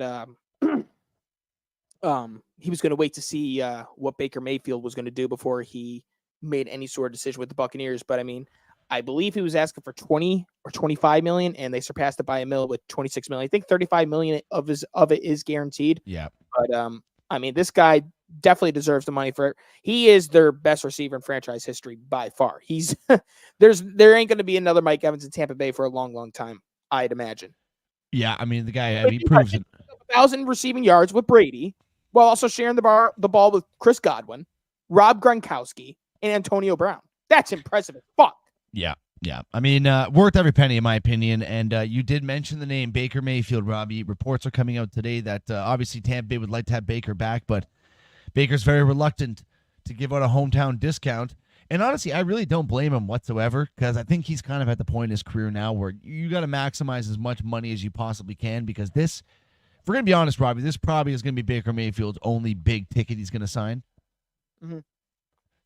he was going to wait to see what Baker Mayfield was going to do before he made any sort of decision with the Buccaneers. But I mean, I believe he was asking for 20 or 25 million, and they surpassed it by $1 million with 26 million. I think 35 million of it is guaranteed. Yeah. But I mean, this guy definitely deserves the money for it. He is their best receiver in franchise history by far. He's there ain't going to be another Mike Evans in Tampa Bay for a long, long time, I'd imagine. Yeah, I mean, the guy, he proves it. 1,000 receiving yards with Brady, while also sharing the ball with Chris Godwin, Rob Gronkowski, and Antonio Brown. That's impressive as fuck. Yeah. I mean, worth every penny, in my opinion. And you did mention the name Baker Mayfield, Robbie. Reports are coming out today that obviously Tampa Bay would like to have Baker back, but Baker's very reluctant to give out a hometown discount. And honestly, I really don't blame him whatsoever because I think he's kind of at the point in his career now where you got to maximize as much money as you possibly can because this, if we're going to be honest, Robbie, this probably is going to be Baker Mayfield's only big ticket he's going to sign. Mm-hmm.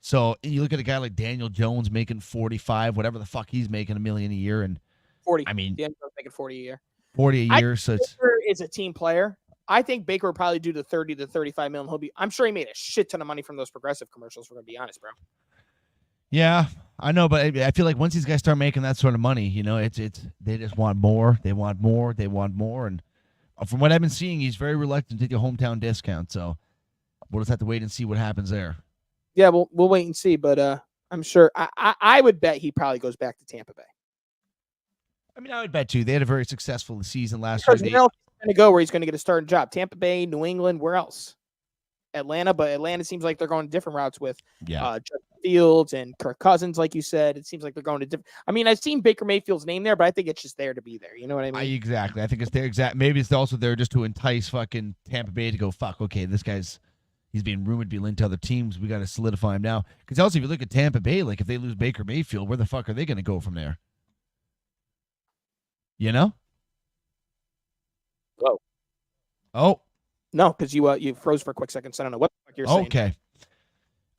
So you look at a guy like Daniel Jones making 45, whatever the fuck he's making, $1 million a year, and 40. I mean, Daniel Jones making 40 a year. 40 a year. So Baker is a team player. I think Baker will probably do the 30 to 35 million. I'm sure he made a shit ton of money from those Progressive commercials. We're gonna be honest, bro. Yeah, I know, but I feel like once these guys start making that sort of money, you know, it's they just want more. They want more. They want more. And from what I've been seeing, he's very reluctant to take a hometown discount. So we'll just have to wait and see what happens there. Yeah, we'll wait and see, but I'm sure I would bet he probably goes back to Tampa Bay. I mean, I would bet too. They had a very successful season last year. going to go where he's going to get a starting job? Tampa Bay, New England, where else? Atlanta, but Atlanta seems like they're going different routes with Justin Fields and Kirk Cousins, like you said. It seems like they're going to different. I mean, I've seen Baker Mayfield's name there, but I think it's just there to be there. You know what I mean? Exactly. I think it's there. Maybe it's also there just to entice fucking Tampa Bay to go, fuck, okay, this guy's he's being rumored to be linked to other teams. We got to solidify him now. Because also, if you look at Tampa Bay, like if they lose Baker Mayfield, where the fuck are they going to go from there? You know? Oh. No, because you froze for a quick second, so I don't know what the fuck you're saying. Okay.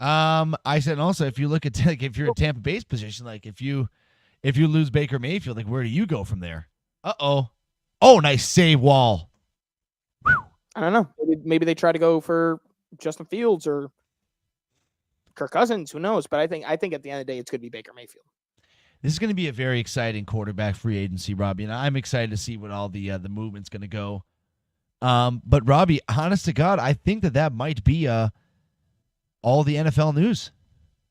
I said, and also, if you look at like, if you're in Tampa Bay's position, like if you lose Baker Mayfield, like where do you go from there? Oh, nice save, Wall. I don't know. Maybe they try to go for Justin Fields or Kirk Cousins. Who knows? But I think at the end of the day, it's going to be Baker Mayfield. This is going to be a very exciting quarterback free agency, Robbie, and I'm excited to see what all the movement's going to go. But Robbie, honest to God, I think that might be all the NFL news.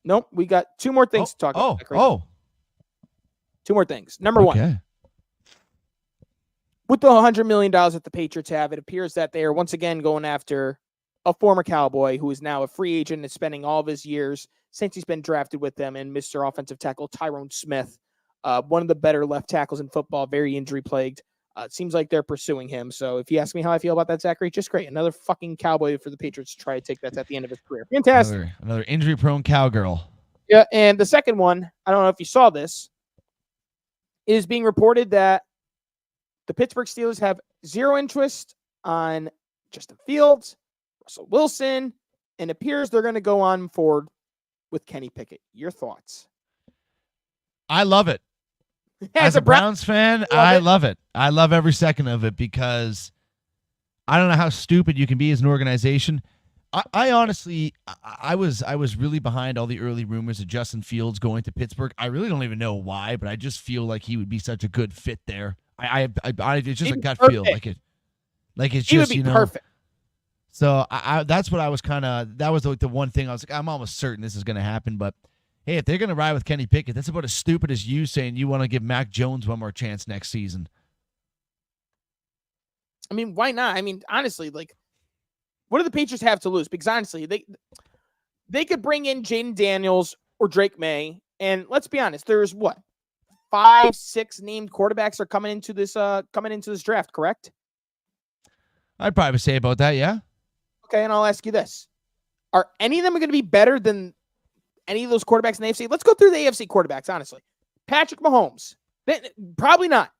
Nope, we got two more things to talk about. Two more things. Number one, with the $100 million that the Patriots have, it appears that they are once again going after a former Cowboy who is now a free agent and spending all of his years since he's been drafted with them, and Mr. Offensive Tackle Tyrone Smith, one of the better left tackles in football, very injury-plagued. It seems like they're pursuing him. So if you ask me how I feel about that, Zachary, just great. Another fucking Cowboy for the Patriots to try to take that at the end of his career. Fantastic. Another injury-prone cowgirl. Yeah, and the second one, I don't know if you saw this, it is being reported that the Pittsburgh Steelers have zero interest on Justin Fields, Russell Wilson, and appears they're going to go on forward with Kenny Pickett. Your thoughts? I love it. As a Browns fan, I love it. I love every second of it because I don't know how stupid you can be as an organization. I honestly, I was really behind all the early rumors of Justin Fields going to Pittsburgh. I really don't even know why, but I just feel like he would be such a good fit there. It's just a gut feel, like it's just, you know, perfect. So that's what I was that was like the one thing I was like, I'm almost certain this is going to happen, but. Hey, if they're going to ride with Kenny Pickett, that's about as stupid as you saying you want to give Mac Jones one more chance next season. I mean, why not? I mean, honestly, like, what do the Patriots have to lose? Because honestly, they could bring in Jaden Daniels or Drake May, and let's be honest, there's 5, 6 named quarterbacks are coming into this draft, correct? I'd probably say about that, yeah. Okay, and I'll ask you this: are any of them going to be better than any of those quarterbacks in the AFC? Let's go through the AFC quarterbacks, honestly. Patrick Mahomes, probably not.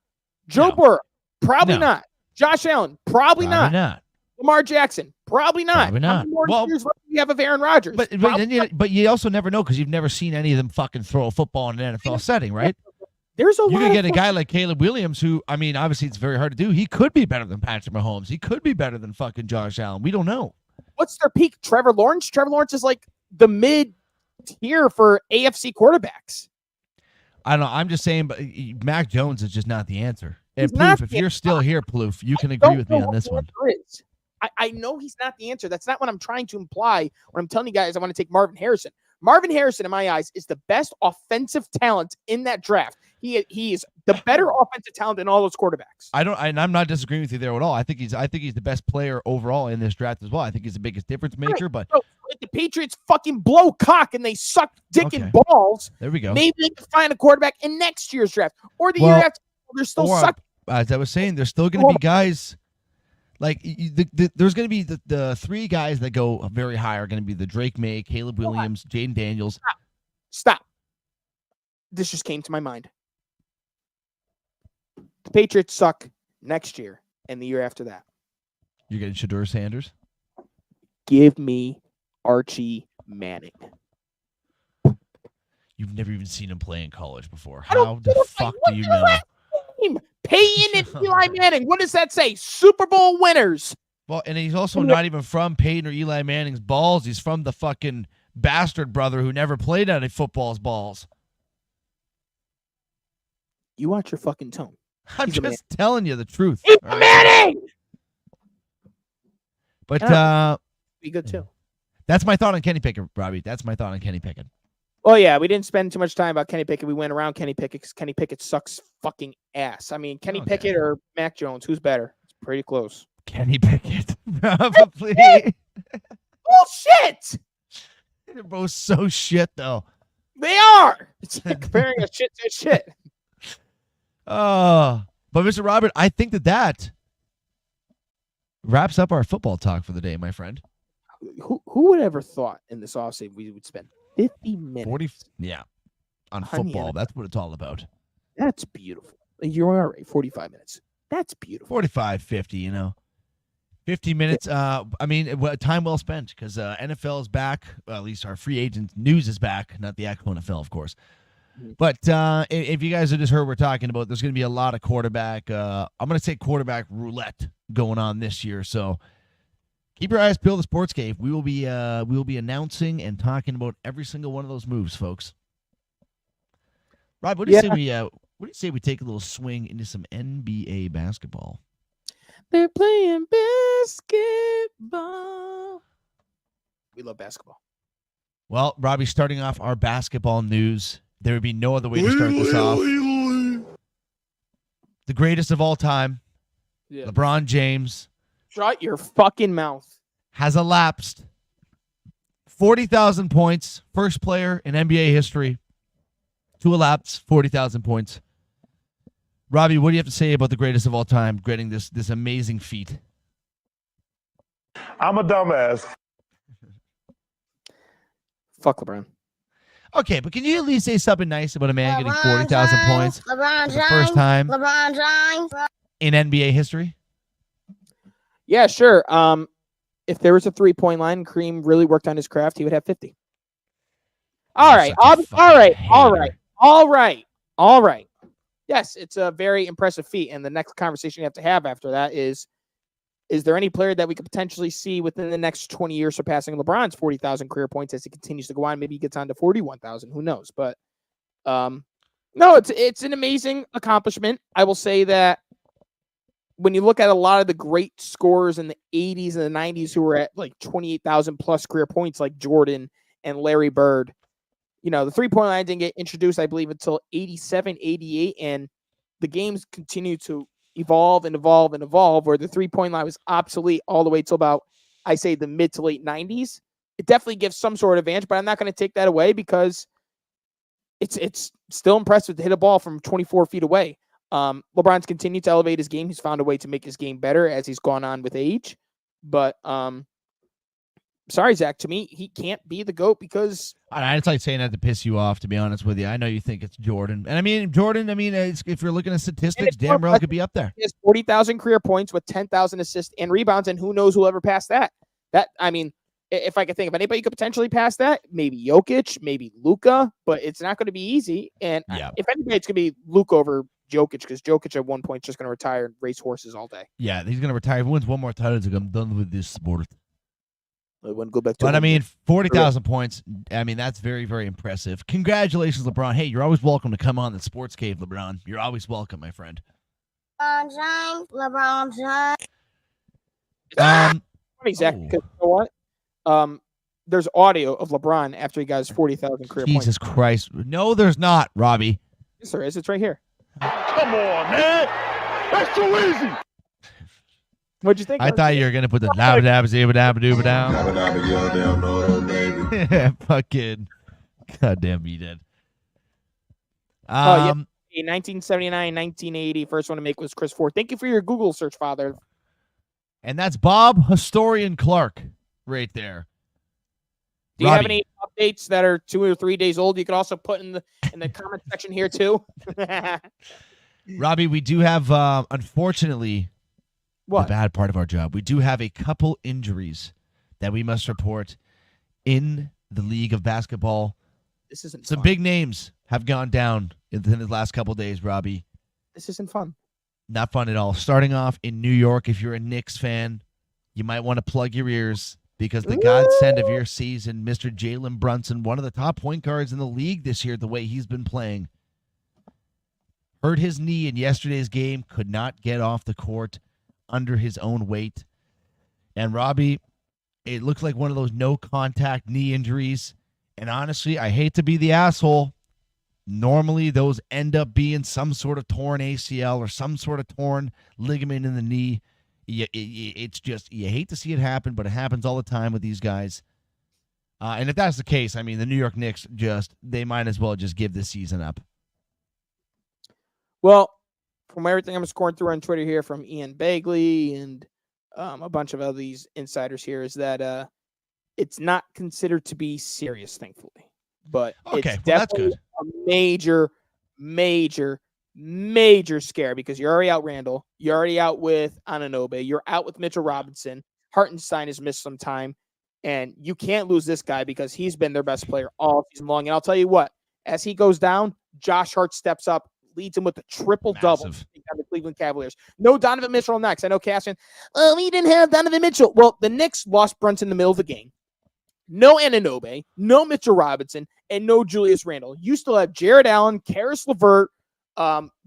Joe Burrow, probably not. Josh Allen, probably not. Lamar Jackson, probably not. Probably not. How many more years we have of Aaron Rodgers? But you also never know because you've never seen any of them fucking throw a football in an NFL setting, right? You can get a guy like Caleb Williams who, I mean, obviously it's very hard to do. He could be better than Patrick Mahomes. He could be better than fucking Josh Allen. We don't know. What's their peak? Trevor Lawrence? Trevor Lawrence is like the mid tier for AFC quarterbacks. I don't know. I'm just saying, but Mac Jones is just not the answer. And Plouffe, if you're still here, Plouffe, you can agree with me on this one. I know he's not the answer. That's not what I'm trying to imply when I'm telling you guys I want to take Marvin Harrison. Marvin Harrison, in my eyes, is the best offensive talent in that draft. He is the better offensive talent in all those quarterbacks. I'm not disagreeing with you there at all. I think he's the best player overall in this draft as well. I think he's the biggest difference maker. Right. But if the Patriots fucking blow cock and they suck dick and balls, there we go. Maybe they can find a quarterback in next year's draft or the year after. They're still sucking. As I was saying, there's still going to be guys. Like there's going to be the 3 guys that go very high are going to be the Drake May, Caleb Williams, Jaden Daniels. Stop. This just came to my mind. The Patriots suck next year and the year after that. You're getting Shedeur Sanders? Give me Archie Manning. You've never even seen him play in college before. How the fuck do you know? Peyton and Eli Manning. What does that say? Super Bowl winners. Well, and he's also not even from Peyton or Eli Manning's balls. He's from the fucking bastard brother who never played any football's balls. You watch your fucking tone. I'm just telling you the truth. Eli Manning! But be good too. That's my thought on Kenny Pickett, Robbie. That's my thought on Kenny Pickett. Well, yeah, we didn't spend too much time about Kenny Pickett. We went around Kenny Pickett because Kenny Pickett sucks fucking ass. I mean, Kenny Pickett or Mac Jones, who's better? It's Pretty close. Kenny Pickett, probably. Bullshit! They're both so shit, though. They are. It's like comparing a shit to a shit. Oh, but Mr. Robert, I think that wraps up our football talk for the day, my friend. Who would ever thought in this offseason we would spend 50 minutes? 40, yeah, on football. That's what it's all about. That's beautiful. You're right. 45 minutes. That's beautiful. 45, 50, 50 minutes. Time well spent because NFL is back. Well, at least our free agent news is back. Not the actual NFL, of course. But if you guys have just heard we're talking about, there's going to be a lot of quarterback. I'm going to say quarterback roulette going on this year. So keep your eyes peeled. The Sports Cave. We will be announcing and talking about every single one of those moves, folks. Rob, what do you say we? What do you say we take a little swing into some NBA basketball? They're playing basketball. We love basketball. Well, Robbie, starting off our basketball news, there would be no other way to start this off. The greatest of all time, LeBron James. Shut your fucking mouth. Has elapsed 40,000 points. First player in NBA history to elapse 40,000 points. Robbie, what do you have to say about the greatest of all time getting this amazing feat? I'm a dumbass. Fuck LeBron. Okay, but can you at least say something nice about a man getting 40,000 points for the first time in NBA history? Yeah, sure. If there was a 3-point line, Kareem really worked on his craft, he would have 50. All right. Yes, it's a very impressive feat. And the next conversation you have to have after that is there any player that we could potentially see within the next 20 years surpassing LeBron's 40,000 career points as he continues to go on? Maybe he gets on to 41,000. Who knows? But no, it's an amazing accomplishment. I will say that when you look at a lot of the great scorers in the 80s and the 90s who were at like 28,000 plus career points, like Jordan and Larry Bird, the 3-point line didn't get introduced, I believe, until 87, 88, and the games continue to evolve and evolve and evolve, where the 3-point line was obsolete all the way till about, I say, the mid to late 90s. It definitely gives some sort of advantage, but I'm not going to take that away because it's still impressive to hit a ball from 24 feet away. LeBron's continued to elevate his game. He's found a way to make his game better as he's gone on with age. But sorry, Zach, to me, he can't be the GOAT because... It's like saying that to piss you off, to be honest with you. I know you think it's Jordan. And Jordan, if you're looking at statistics, damn well could be up there. He has 40,000 career points with 10,000 assists and rebounds, and who knows who'll ever pass that. If I could think of anybody who could potentially pass that, maybe Jokic, maybe Luka, but it's not going to be easy. And if anybody, it's going to be Luka over Jokic, because Jokic at one point is just going to retire and race horses all day. Yeah, he's going to retire. If he wins one more title, I'm done with this sport. Go back to 40,000 points, that's very, very impressive. Congratulations, LeBron. Hey, you're always welcome to come on the Sports Cave, LeBron. You're always welcome, my friend. LeBron James. Funny, Zach, because you know what? There's audio of LeBron after he got his 40,000 career points. Jesus Christ. No, there's not, Robbie. Yes, there is. It's right here. Come on, man. That's too easy. What'd you think? I thought you were going to put the dabba-dabba-zibba-dabba-dooba-down. Fucking goddamn me dead. 1979, 1980. First one to make was Chris Ford. Thank you for your Google search, Father. And that's Bob Historian Clark right there. Do you have any updates that are 2 or 3 days old? You could also put in the comment section here too. Robbie, we do have, unfortunately, the bad part of our job. We do have a couple injuries that we must report in the League of Basketball. This isn't Some fun. big names have gone down in the last couple days, Robbie. This isn't fun. Not fun at all. Starting off in New York, if you're a Knicks fan, you might want to plug your ears because the godsend of your season, Mr. Jalen Brunson, one of the top point guards in the league this year, the way he's been playing, hurt his knee in yesterday's game, could not get off the court under his own weight. And Robbie, it looks like one of those no contact knee injuries. And honestly, I hate to be the asshole. Normally those end up being some sort of torn ACL or some sort of torn ligament in the knee. it's just you hate to see it happen, but it happens all the time with these guys. And if that's the case, I mean, the New York Knicks they might as well just give this season up. Well, from everything I'm scoring through on Twitter here from Ian Bagley and a bunch of other these insiders here is that it's not considered to be serious, thankfully. But okay, it's well, that's definitely good. a major scare because you're already out Randall. You're already out with Anunoby. You're out with Mitchell Robinson. Hartenstein has missed some time. And you can't lose this guy because he's been their best player all season long. And I'll tell you what, as he goes down, Josh Hart steps up, leads him with a triple-double on the Cleveland Cavaliers. No Donovan Mitchell next. I know Cassian, we didn't have Donovan Mitchell. Well, the Knicks lost Brunson in the middle of the game. No Anunoby, no Mitchell Robinson, and no Julius Randle. You still have Jared Allen, Karis LeVert,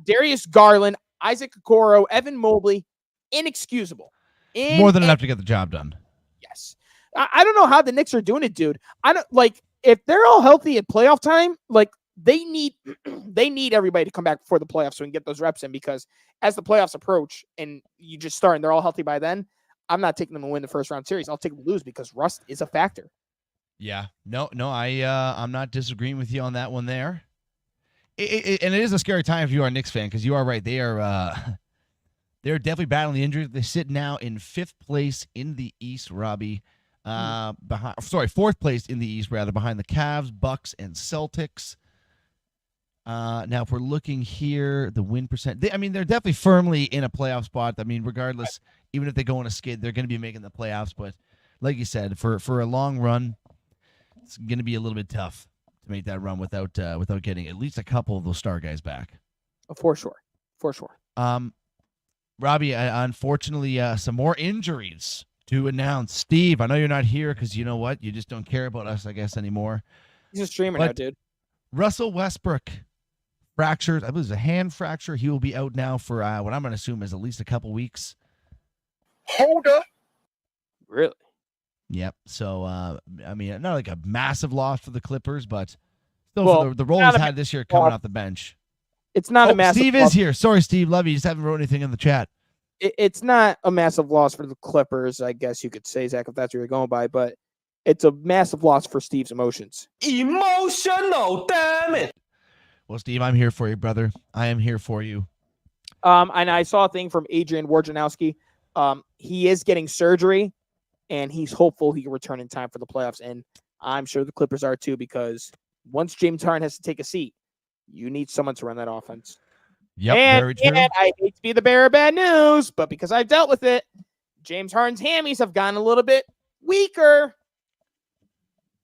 Darius Garland, Isaac Okoro, Evan Mobley. Inexcusable. More than enough to get the job done. Yes. I don't know how the Knicks are doing it, dude. I don't like if they're all healthy at playoff time, like they need everybody to come back before the playoffs so we can get those reps in because as the playoffs approach and you just start and they're all healthy by then, I'm not taking them to win the first round series. I'll take them to lose because rust is a factor. Yeah. No, I'm not disagreeing with you on that one there. And it is a scary time if you are a Knicks fan because you are right. They're definitely battling the injuries. They sit now in 5th place in the East, Robbie. Fourth place in the East, rather, behind the Cavs, Bucks, and Celtics. Now, if we're looking here, the win percent, they're definitely firmly in a playoff spot. I mean, regardless, even if they go on a skid, they're going to be making the playoffs. But like you said, for a long run, it's going to be a little bit tough to make that run without getting at least a couple of those star guys back. For sure. Robbie, unfortunately, some more injuries to announce. Steve, I know you're not here because you know what? You just don't care about us, I guess, anymore. He's a streamer now, dude. Russell Westbrook fractured. I believe it's a hand fracture. He will be out now for what I'm going to assume is at least a couple weeks. Hold up. Really? Yep. So, not like a massive loss for the Clippers, but still for the role he's had this year coming off the bench. It's not a massive Steve loss. is here. Sorry, Steve. Love you. You just haven't wrote anything in the chat. It's not a massive loss for the Clippers, I guess you could say, Zach, if that's what you're going by, but it's a massive loss for Steve's emotions. Emotional, damn it. Well, Steve, I'm here for you, brother. I am here for you. And I saw a thing from Adrian Wojnarowski. He is getting surgery, and he's hopeful he can return in time for the playoffs. And I'm sure the Clippers are too, because once James Harden has to take a seat, you need someone to run that offense. Yep, very true. And I hate to be the bearer of bad news, but because I've dealt with it, James Harden's hammies have gotten a little bit weaker.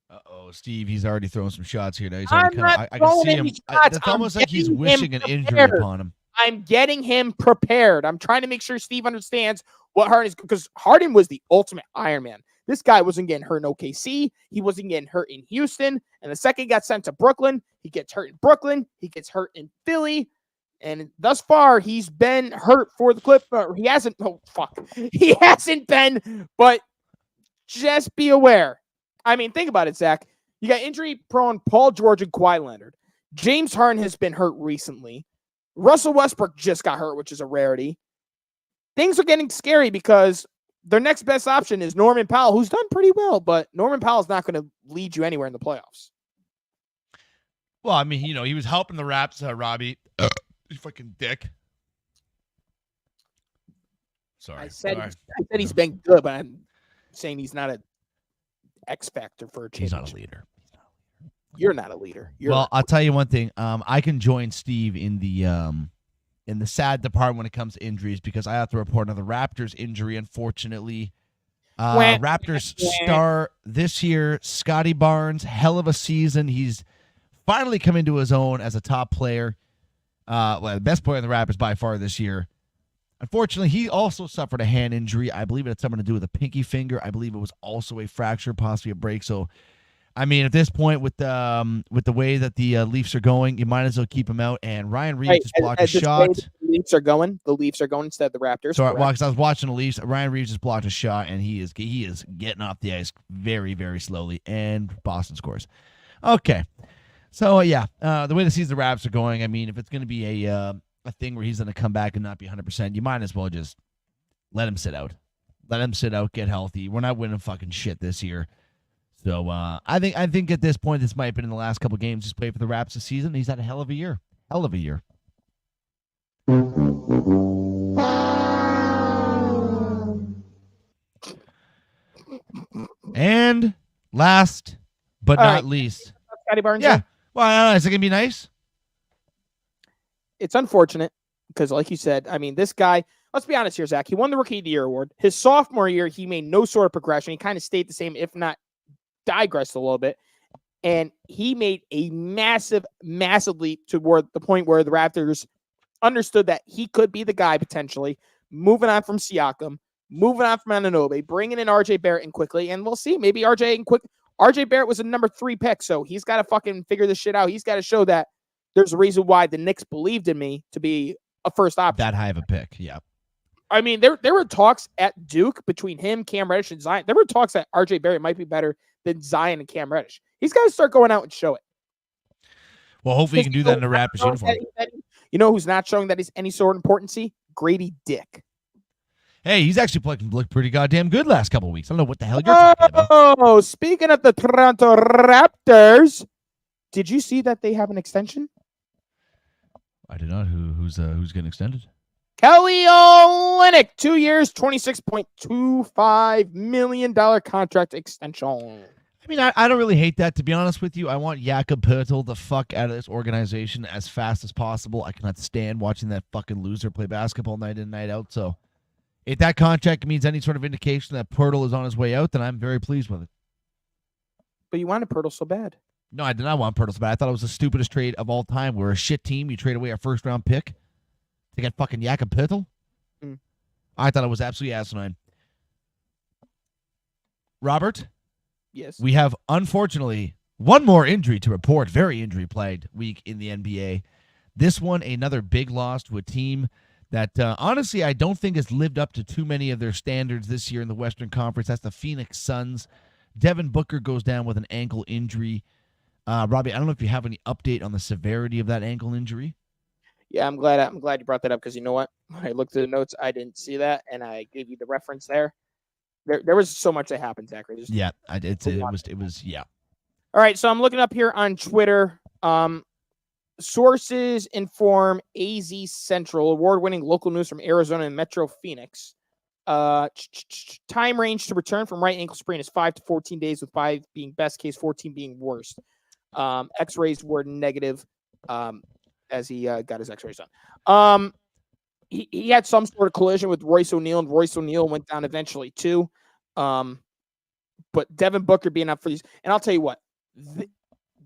Uh-oh, Steve, he's already throwing some shots here. Now. I can see him. It's almost like he's wishing an injury upon him. I'm getting him prepared. I'm trying to make sure Steve understands what Harden is, because Harden was the ultimate Iron Man. This guy wasn't getting hurt in OKC. He wasn't getting hurt in Houston. And the second he got sent to Brooklyn, he gets hurt in Brooklyn. He gets hurt in Philly. And thus far, he's been hurt for the Clippers. He hasn't. Oh, fuck. He hasn't been, but just be aware. I mean, think about it, Zach. You got injury-prone Paul George and Kawhi Leonard. James Harden has been hurt recently. Russell Westbrook just got hurt, which is a rarity. Things are getting scary because their next best option is Norman Powell, who's done pretty well, but Norman Powell's not going to lead you anywhere in the playoffs. Well, I mean, he was helping the Raps, Robbie. You fucking dick. Sorry. I said he's been good, but I'm saying he's not an X factor for a championship. He's not a leader. You're not a leader. I'll tell you one thing. I can join Steve in the sad department when it comes to injuries, because I have to report another Raptors injury, unfortunately. Raptors star this year, Scotty Barnes, hell of a season. He's finally come into his own as a top player. The best player in the Raptors by far this year. Unfortunately, he also suffered a hand injury. I believe it had something to do with a pinky finger. I believe it was also a fracture, possibly a break. So, I mean, at this point, with the way that the Leafs are going, you might as well keep him out. And Ryan Reeves just blocked a shot. The Leafs are going instead of the Raptors. So, because I was watching the Leafs, Ryan Reeves just blocked a shot, and he is getting off the ice very, very slowly. And Boston scores. Okay. So, the way the season the Raps are going, I mean, if it's going to be a thing where he's going to come back and not be 100%, you might as well just let him sit out. Let him sit out, get healthy. We're not winning fucking shit this year. So I think at this point, this might have been in the last couple games. Just played for the Raps this season. He's had a hell of a year. Hell of a year. And last but All not right. least. Scotty Barnes. Yeah. Well, I don't know. Is it going to be nice? It's unfortunate because, like you said, I mean, this guy, let's be honest here, Zach. He won the Rookie of the Year award. His sophomore year, he made no sort of progression. He kind of stayed the same, if not digressed a little bit. And he made a massive leap toward the point where the Raptors understood that he could be the guy potentially, moving on from Siakam, moving on from Anunoby, bringing in RJ Barrett in quickly. And we'll see. Maybe RJ Barrett was a number 3 pick, so he's got to fucking figure this shit out. He's got to show that there's a reason why the Knicks believed in me to be a first option. That high of a pick, yeah. I mean, there were talks at Duke between him, Cam Reddish, and Zion. There were talks that RJ Barrett might be better than Zion and Cam Reddish. He's got to start going out and show it. Well, hopefully he can do that in a Raptors uniform. You know who's not showing that he's any sort of importancy? Grady Dick. Hey, he's actually looked pretty goddamn good last couple of weeks. I don't know what the hell you're talking about. Oh, speaking of the Toronto Raptors, did you see that they have an extension? I did not. Who's getting extended? Kelly Olynyk, 2 years, $26.25 million contract extension. I mean, I don't really hate that, to be honest with you. I want Jakob Poeltl the fuck out of this organization as fast as possible. I cannot stand watching that fucking loser play basketball night in, night out. So if that contract means any sort of indication that Poeltl is on his way out, then I'm very pleased with it. But you wanted Poeltl so bad. No, I did not want Poeltl so bad. I thought it was the stupidest trade of all time. We're a shit team. You trade away our first-round pick to get fucking Jakob Poeltl. I thought it was absolutely asinine. Robert? Yes. We have, unfortunately, one more injury to report. Very injury-plagued week in the NBA. This one, another big loss to a team that, honestly, I don't think has lived up to too many of their standards this year in the Western Conference. That's the Phoenix Suns. Devin Booker goes down with an ankle injury. Robbie, I don't know if you have any update on the severity of that ankle injury. Yeah, I'm glad you brought that up because you know what? When I looked at the notes, I didn't see that, and I gave you the reference there. There was so much that happened, Zachary. Yeah, it was. Yeah. All right, so I'm looking up here on Twitter. Sources inform AZ Central, award-winning local news from Arizona and Metro Phoenix. Time range to return from right ankle sprain is 5 to 14 days, with 5 being best case, 14 being worst. X-rays were negative as he got his X-rays done. He had some sort of collision with Royce O'Neal, and Royce O'Neal went down eventually too. But Devin Booker being up for these, and I'll tell you what,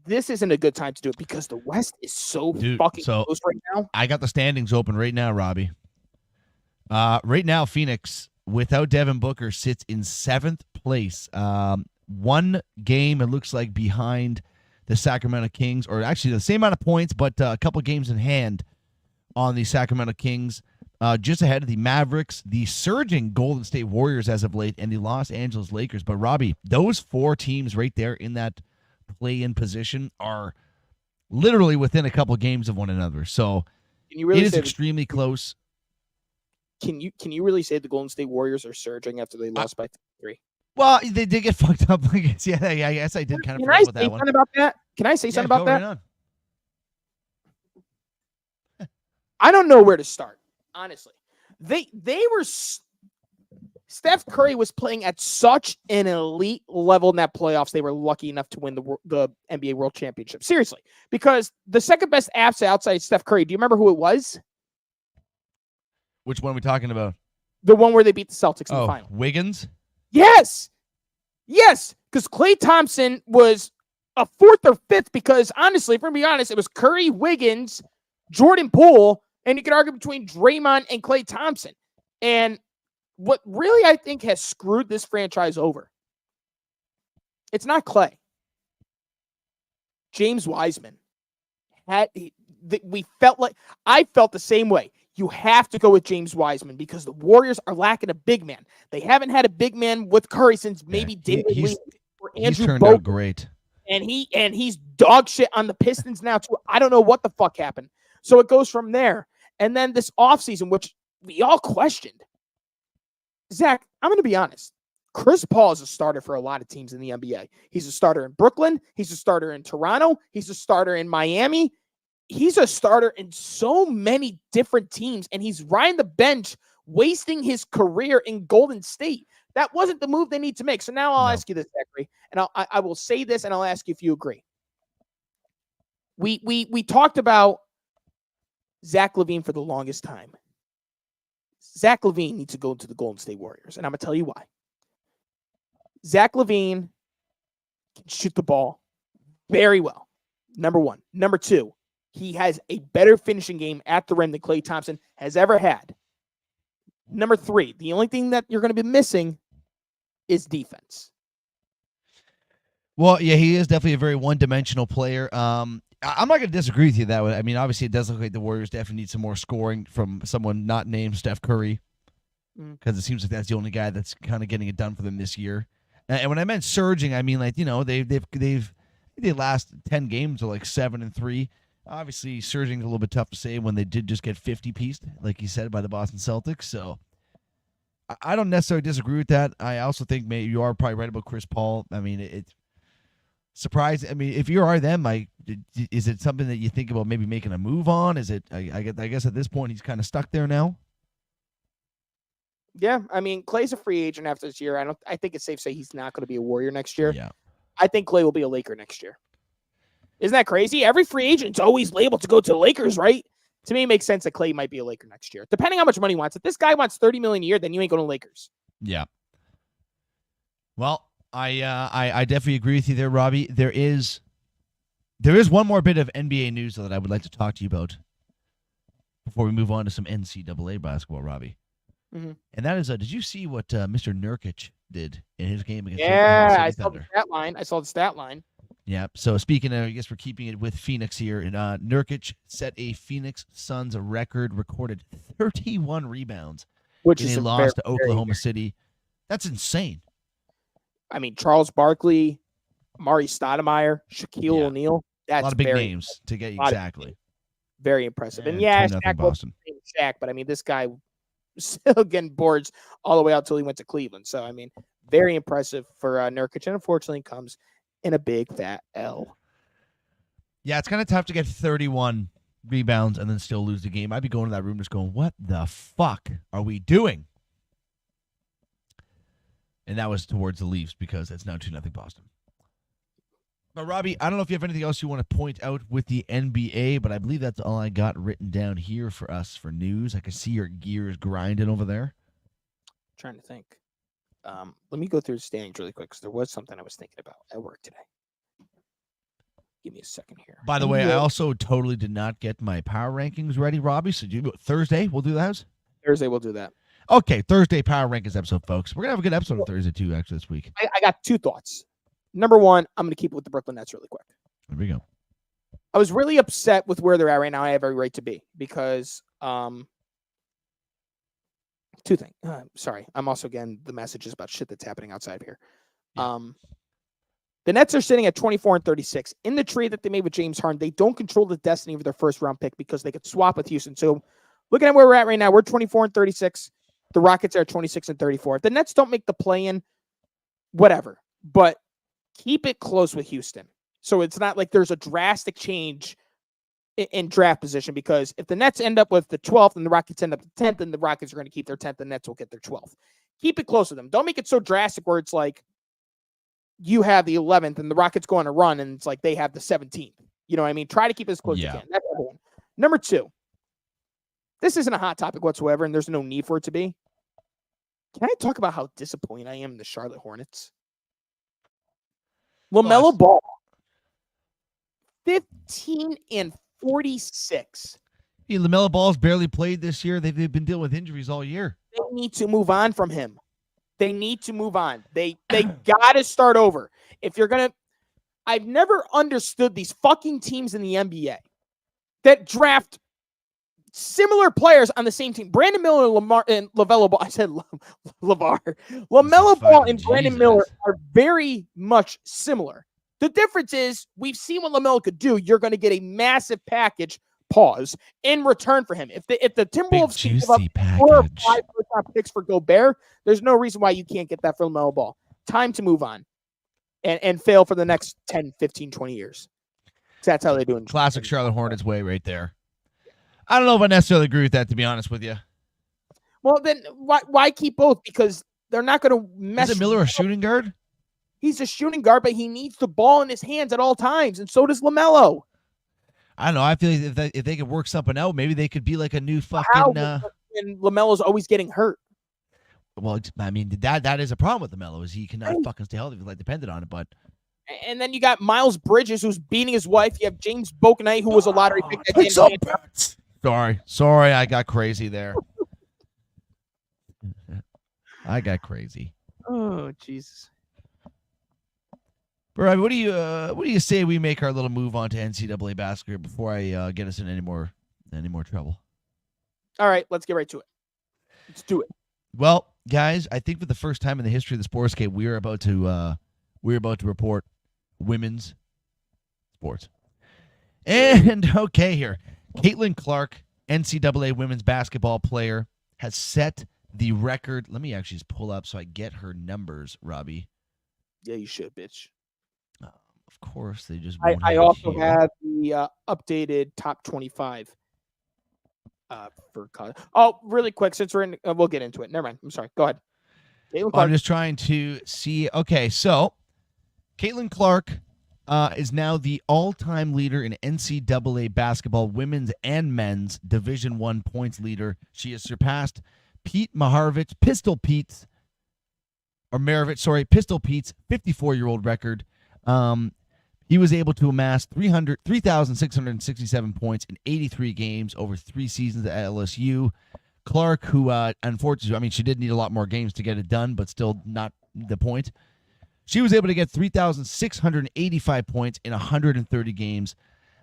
this isn't a good time to do it because the West is so fucking close right now. I got the standings open right now, Robbie. Right now, Phoenix, without Devin Booker, sits in 7th place. 1 game, it looks like, behind the Sacramento Kings, or actually the same amount of points, but a couple games in hand on the Sacramento Kings. Just ahead of the Mavericks, the surging Golden State Warriors as of late, and the Los Angeles Lakers. But, Robbie, those 4 teams right there in that play-in position are literally within a couple games of one another. So it is extremely close. Can you really say the Golden State Warriors are surging after they lost by 3? Well, they did get fucked up. I guess I did kind of forget about that one. Can I say something about that? Right on. I don't know where to start, honestly. They were Steph Curry was playing at such an elite level in that playoffs. They were lucky enough to win the NBA World Championship. Seriously, because the second best asset outside Steph Curry, do you remember who it was? Which one are we talking about? The one where they beat the Celtics in the final. Wiggins? Yes, because Klay Thompson was a 4th or 5th because, honestly, if we're going to be honest, it was Curry, Wiggins, Jordan Poole, and you could argue between Draymond and Klay Thompson. And what really I think has screwed this franchise over, it's not Klay. James Wiseman. I felt the same way. You have to go with James Wiseman because the Warriors are lacking a big man. They haven't had a big man with Curry since maybe David Lee or Andrew He's turned Bogut. out great. And he's dog shit on the Pistons now too. I don't know what the fuck happened. So it goes from there. And then this offseason, which we all questioned. Zach, I'm going to be honest. Chris Paul is a starter for a lot of teams in the NBA. He's a starter in Brooklyn. He's a starter in Toronto. He's a starter in Miami. He's a starter in so many different teams, and he's riding the bench, wasting his career in Golden State. That wasn't the move they need to make. So now I'll ask you this, Zachary, and I will say this, and I'll ask you if you agree. We talked about Zach LaVine for the longest time. Zach LaVine needs to go into the Golden State Warriors, and I'm going to tell you why. Zach LaVine can shoot the ball very well, number one. Number two, he has a better finishing game at the rim than Klay Thompson has ever had. Number three, the only thing that you're going to be missing is defense. Well, yeah, he is definitely a very one-dimensional player. I'm not going to disagree with you that way. I mean, obviously, it does look like the Warriors definitely need some more scoring from someone not named Steph Curry, because it seems like that's the only guy that's kind of getting it done for them this year. And when I meant surging, I mean like the last 10 games are like 7-3. Obviously, surging is a little bit tough to say when they did just get 50-pieced, like you said, by the Boston Celtics. So I don't necessarily disagree with that. I also think maybe you are probably right about Chris Paul. I mean, it's surprising. I mean, if you are them, is it something that you think about maybe making a move on? Is it? I guess at this point he's kind of stuck there now. Yeah, I mean, Klay's a free agent after this year. I think it's safe to say he's not going to be a Warrior next year. Yeah. I think Klay will be a Laker next year. Isn't that crazy? Every free agent's always labeled to go to the Lakers, right? To me, it makes sense that Klay might be a Laker next year. Depending how much money he wants. If this guy wants $30 million a year, then you ain't going to Lakers. Yeah. Well, I definitely agree with you there, Robbie. There is one more bit of NBA news that I would like to talk to you about before we move on to some NCAA basketball, Robbie. Mm-hmm. And that is, did you see what Mr. Nurkic did in his game against I City saw Thunder? the stat line. Yeah. So speaking of, I guess we're keeping it with Phoenix here. And Nurkic set a Phoenix Suns record, recorded 31 rebounds, which in is a loss to Oklahoma City. That's insane. I mean, Charles Barkley, Amari Stoudemire, Shaquille O'Neal. That's a lot of big names to get exactly. Very impressive. And Shaq Boston. Shaq, but I mean, this guy was still getting boards all the way out till he went to Cleveland. So I mean, very impressive for Nurkic, and unfortunately comes in a big fat L. Yeah, it's kind of tough to get 31 rebounds and then still lose the game. I'd be going to that room just going, what the fuck are we doing? And that was towards the Leafs because it's now 2-0 Boston. But, Robbie, I don't know if you have anything else you want to point out with the NBA, but I believe that's all I got written down here for us for news. I can see your gears grinding over there. I'm trying to think. Let me go through the standings really quick because there was something I was thinking about at work today. Give me a second here. By the way, I also totally did not get my power rankings ready, Robbie. So Thursday, we'll do those? Thursday, we'll do that. Okay, Thursday power rankings episode, folks. We're going to have a good episode on Thursday, too, actually, this week. I got two thoughts. Number one, I'm going to keep it with the Brooklyn Nets really quick. There we go. I was really upset with where they're at right now. I have every right to be because two things. Sorry, I'm also getting the messages about shit that's happening outside here. Yeah. The Nets are sitting at 24-36. In the trade that they made with James Harden, they don't control the destiny of their first-round pick because they could swap with Houston. So looking at where we're at right now, we're 24-36. The Rockets are 26-34. If the Nets don't make the play-in, whatever. But keep it close with Houston. So it's not like there's a drastic change in draft position, because if the Nets end up with the 12th and the Rockets end up with the 10th, then the Rockets are going to keep their 10th, the Nets will get their 12th. Keep it close with them. Don't make it so drastic where it's like you have the 11th and the Rockets go on a run and it's like they have the 17th. You know what I mean? Try to keep it as close as you can. That's number one. Number two, this isn't a hot topic whatsoever, and there's no need for it to be. Can I talk about how disappointed I am in the Charlotte Hornets? LaMelo Ball, 15-46. Yeah, LaMelo Ball's barely played this year. They've been dealing with injuries all year. They need to move on from him. They need to move on. They got to start over. If you're going to, I've never understood these fucking teams in the NBA that draft similar players on the same team. Brandon Miller and LaMelo Ball. I said LeVar. LaMelo Ball and Brandon Miller are very much similar. The difference is we've seen what LaMelo could do. You're going to get a massive package pause, in return for him. If the Timberwolves can give up juicy 4 or package. 5 first-round picks for Gobert, there's no reason why you can't get that for LaMelo Ball. Time to move on and fail for the next 10, 15, 20 years. That's how they do it. Classic Charlotte Hornets way right there. I don't know if I necessarily agree with that, to be honest with you. Well, then why keep both? Because they're not going to mess. Is Miller a shooting guard? He's a shooting guard, but he needs the ball in his hands at all times, and so does LaMelo. I don't know. I feel like if they could work something out, maybe they could be like a new fucking. And LaMelo's always getting hurt. Well, I mean, that is a problem with LaMelo, is he cannot fucking stay healthy. He's like dependent on it, but. And then you got Miles Bridges, who's beating his wife. You have James Bouknight, who was a lottery pick. That Sorry, I got crazy there. I got crazy. Oh, Jesus. Bro, what do you say we make our little move on to NCAA basketball before I get us in any more trouble? All right, let's get right to it. Let's do it. Well, guys, I think for the first time in the history of the Sportscape, we're about to report women's sports. And okay, here, Caitlin Clark, NCAA women's basketball player, has set the record. Let me actually just pull up so I get her numbers, Robbie. Yeah, you should, bitch. Of course, they just. I also have the updated top 25 for college. Oh, really quick, since we're in, we'll get into it. Never mind. I'm sorry. Go ahead. I'm just trying to see. Okay, so Caitlin Clark is now the all-time leader in NCAA basketball, women's and men's Division I points leader. She has surpassed Pete Maravich, Pistol Pete's 54-year-old record. He was able to amass 3,667 points in 83 games over 3 seasons at LSU. Clark, who unfortunately, I mean, she did need a lot more games to get it done, but still not the point. She was able to get 3,685 points in 130 games.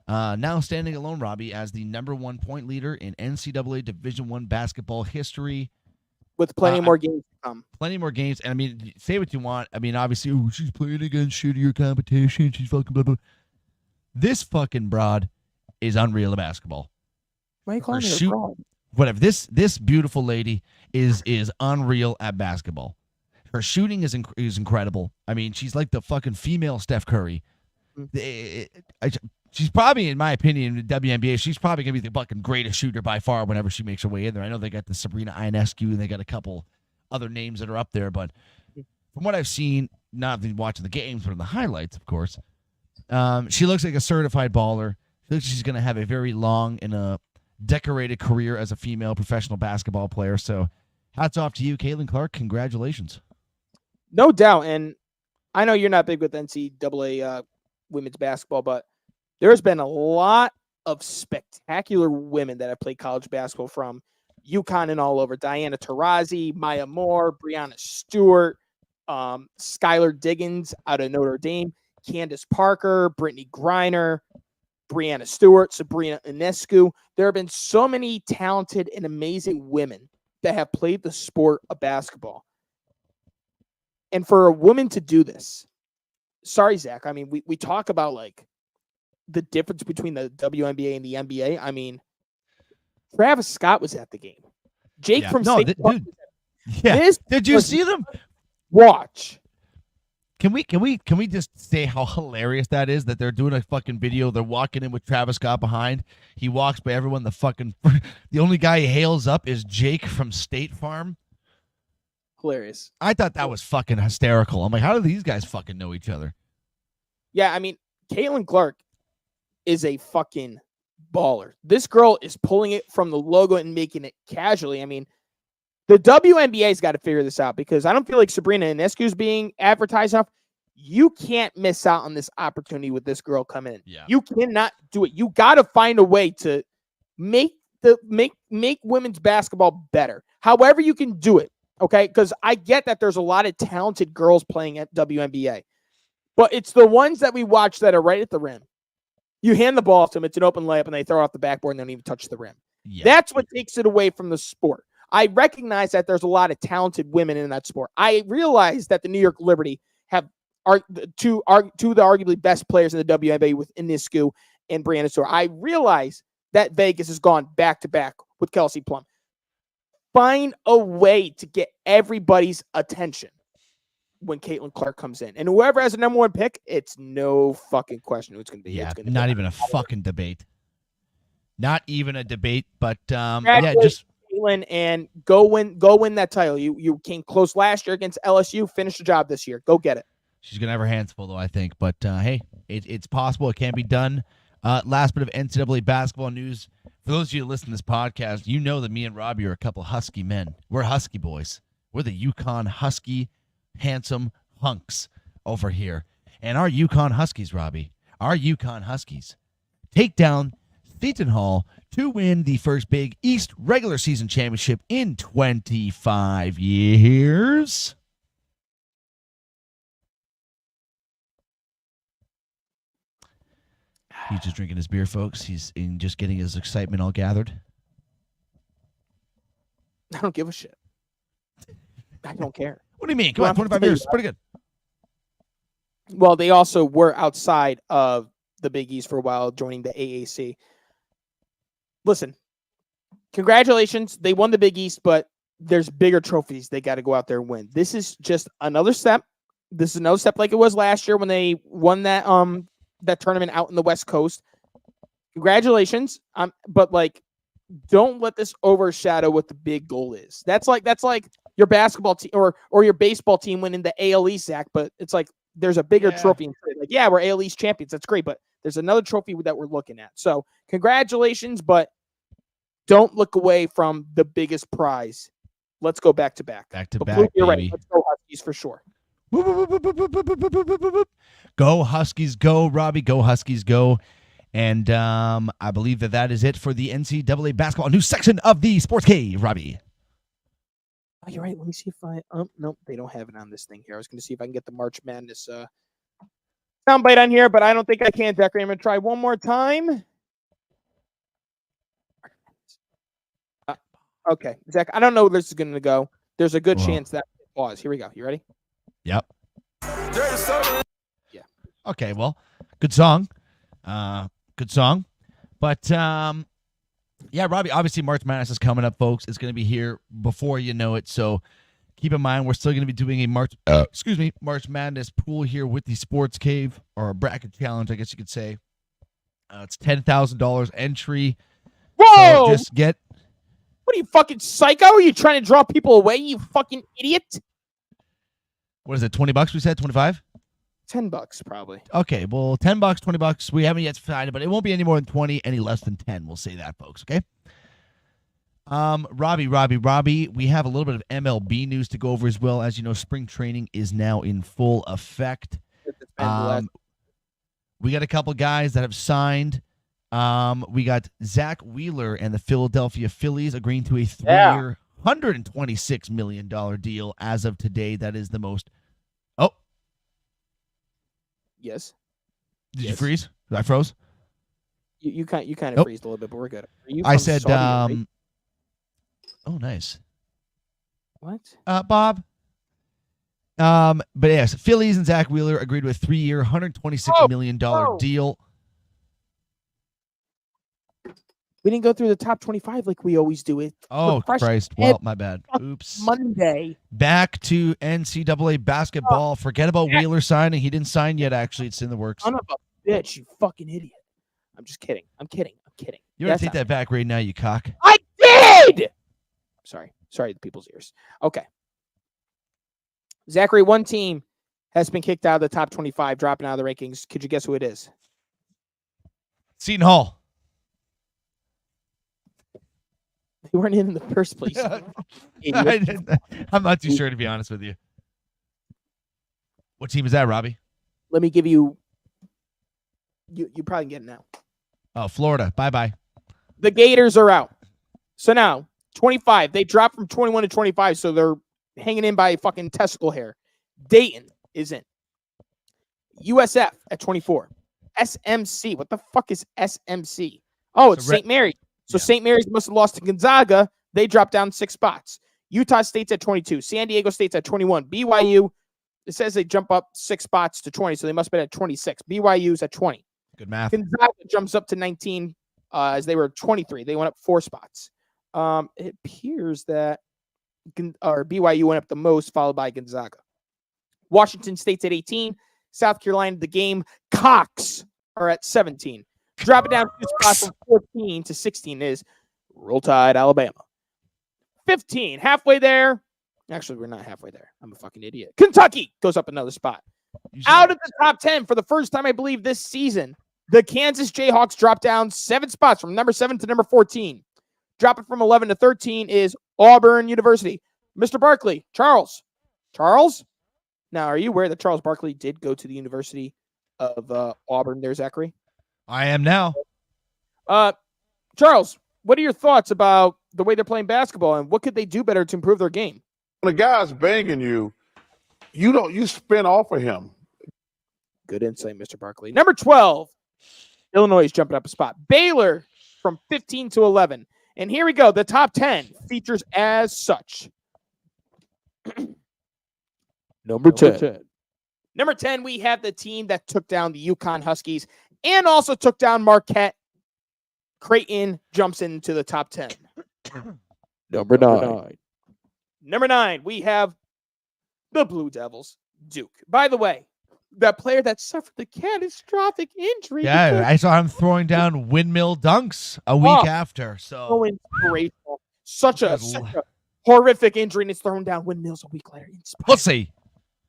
Now standing alone, Robbie, as the number 1 point leader in NCAA Division I basketball history. With plenty more games to come. Plenty more games. And I mean, say what you want. I mean, obviously, she's playing against shittier competition. She's fucking blah, blah. This fucking broad is unreal at basketball. Why are you calling her a broad? Whatever. This beautiful lady is unreal at basketball. Her shooting is incredible. I mean, she's like the fucking female Steph Curry. She's probably, in my opinion, in the WNBA, she's probably going to be the fucking greatest shooter by far whenever she makes her way in there. I know they got the Sabrina Ionescu, and they got a couple other names that are up there, but from what I've seen, not been watching the games, but in the highlights, of course, she looks like a certified baller. She looks like she's going to have a very long and a decorated career as a female professional basketball player. So hats off to you, Caitlin Clark. Congratulations. No doubt. And I know you're not big with NCAA women's basketball, but there's been a lot of spectacular women that have played college basketball, from UConn and all over. Diana Taurasi, Maya Moore, Breanna Stewart, Skylar Diggins out of Notre Dame, Candace Parker, Brittany Griner, Breanna Stewart, Sabrina Ionescu. There have been so many talented and amazing women that have played the sport of basketball. And for a woman to do this, sorry, Zach, I mean, we talk about like the difference between the WNBA and the NBA. I mean, Travis Scott was at the game. Jake from State Farm. Did you see them? Watch. Can we just say how hilarious that is, that they're doing a fucking video. They're walking in with Travis Scott behind. He walks by everyone. The only guy he hails up is Jake from State Farm. Hilarious. I thought that was fucking hysterical. I'm like, how do these guys fucking know each other? Yeah, I mean, Caitlin Clark is a fucking baller. This girl is pulling it from the logo and making it casually. I mean, the WNBA's got to figure this out, because I don't feel like Sabrina Ionescu is being advertised enough. You can't miss out on this opportunity with this girl coming in. Yeah. You cannot do it. You got to find a way to make women's basketball better. However you can do it, okay? Because I get that there's a lot of talented girls playing at WNBA, but it's the ones that we watch that are right at the rim. You hand the ball to them, it's an open layup, and they throw it off the backboard and they don't even touch the rim. Yeah. That's what takes it away from the sport. I recognize that there's a lot of talented women in that sport. I realize that the New York Liberty have two of the arguably best players in the WNBA with Ionescu and Breanna Stewart. I realize that Vegas has gone back-to-back with Kelsey Plum. Find a way to get everybody's attention when Caitlin Clark comes in. And whoever has the number 1 pick, it's no fucking question who it's going to be. Yeah, it's gonna not be even a fucking debate. Not even a debate, but just Caitlin, and go win that title. You came close last year against LSU. Finish the job this year. Go get it. She's going to have her hands full, though, I think. But, hey, it's possible. It can be done. Last bit of NCAA basketball news. For those of you who listen to this podcast, you know that me and Robbie are a couple of Husky men. We're Husky boys. We're the Yukon Husky handsome hunks over here. And our Yukon Huskies, Robbie, our Yukon Huskies take down Seton Hall to win the first Big East regular season championship in 25 years. He's just drinking his beer, folks. He's just getting his excitement all gathered. I don't give a shit. I don't care. What do you mean? Come on, 25 years. Pretty good. Well, they also were outside of the Big East for a while, joining the AAC. Listen, congratulations. They won the Big East, but there's bigger trophies they got to go out there and win. This is just another step. This is another step like it was last year when they won that tournament out in the West Coast. Congratulations. But like, don't let this overshadow what the big goal is. That's like your basketball team or your baseball team winning the AL East, Zach, but it's like there's a bigger trophy. Like, yeah, we're AL East champions. That's great, but there's another trophy that we're looking at. So congratulations, but don't look away from the biggest prize. Let's go back to back. Back to but back, Blue, you're baby. right. Let's go Huskies for sure. Go Huskies, go Robbie, go Huskies, go. And I believe that is it for the NCAA basketball news section of the Sports Cave, Robbie. Oh, you're right. Let me see if nope, they don't have it on this thing here. I was going to see if I can get the March Madness soundbite on here, but I don't think I can, Zachary. I'm going to try one more time. Okay, Zach, I don't know where this is going to go. There's a good chance that pause. Here we go. You ready? Yep. Yeah. Okay, well, good song. Good song. But, yeah, Robbie, obviously March Madness is coming up, folks. It's going to be here before you know it. So keep in mind, we're still going to be doing a March Madness pool here with the Sports Cave, or a bracket challenge, I guess you could say. It's $10,000 entry. Whoa! So just get... What are you, fucking psycho? Are you trying to draw people away, you fucking idiot? What is it, $20 we said, 25? $10 probably. Okay, well, $10, $20. We haven't yet decided, but it won't be any more than 20, any less than 10. We'll say that, folks, okay? Robbie, we have a little bit of MLB news to go over as well. As you know, spring training is now in full effect. We got a couple guys that have signed. We got Zach Wheeler and the Philadelphia Phillies agreeing to a 3-year, $126 million deal as of today. That is the most. Oh. Yes. Did you freeze? I froze? You kind of freezed a little bit, but we're good. I said, Saudi, right? Oh, nice. What? Bob. But yes, Phillies and Zach Wheeler agreed to a 3-year, $126 million deal. We didn't go through the top 25 like we always do. It. Oh, Christ. Well, my bad. Oops. Monday. Back to NCAA basketball. Forget about Wheeler signing. He didn't sign yet, actually. It's in the works. Son of a bitch, you fucking idiot. I'm just kidding. I'm kidding. You want to take that back right now, you cock? I did! Sorry to the people's ears. Okay. Zachary, one team has been kicked out of the top 25, dropping out of the rankings. Could you guess who it is? Seton Hall. They weren't in the first place. I'm not too sure, to be honest with you. What team is that, Robbie? Let me give you. You probably get it now. Oh, Florida. Bye-bye. The Gators are out. So now, 25. They dropped from 21 to 25, so they're hanging in by a fucking testicle hair. Dayton is in. USF at 24. SMC. What the fuck is SMC? Oh, it's St. Mary's. So St. Mary's must have lost to Gonzaga. They dropped down 6 spots. Utah State's at 22. San Diego State's at 21. BYU, it says they jump up 6 spots to 20, so they must have been at 26. BYU's at 20. Good math. Gonzaga jumps up to 19. as they were 23. They went up 4 spots. It appears that BYU went up the most, followed by Gonzaga. Washington State's at 18. South Carolina, the game Cox are at 17. Dropping down 2 spots from 14 to 16 is Roll Tide, Alabama. 15, halfway there. Actually, we're not halfway there. I'm a fucking idiot. Kentucky goes up another spot. Out of the top 10 for the first time, I believe, this season, the Kansas Jayhawks dropped down 7 spots from number 7 to number 14. Dropping from 11 to 13 is Auburn University. Mr. Barkley, Charles. Now, are you aware that Charles Barkley did go to the University of Auburn there, Zachary? I am now. Charles, what are your thoughts about the way they're playing basketball, and what could they do better to improve their game? When a guy's banging you, you spin off of him. Good insight, Mr. Barkley. Number 12, Illinois is jumping up a spot. Baylor from 15 to 11. And here we go. The top 10 features as such. Number 10. Number 10, we have the team that took down the UConn Huskies and also took down Marquette. Creighton jumps into the top 10. Number 9. Number 9, we have the Blue Devils, Duke. By the way, that player that suffered the catastrophic injury. Yeah, I saw him throwing down windmill dunks a week after. So inspirational. Such a horrific injury, and it's thrown down windmills a week later. Let's see.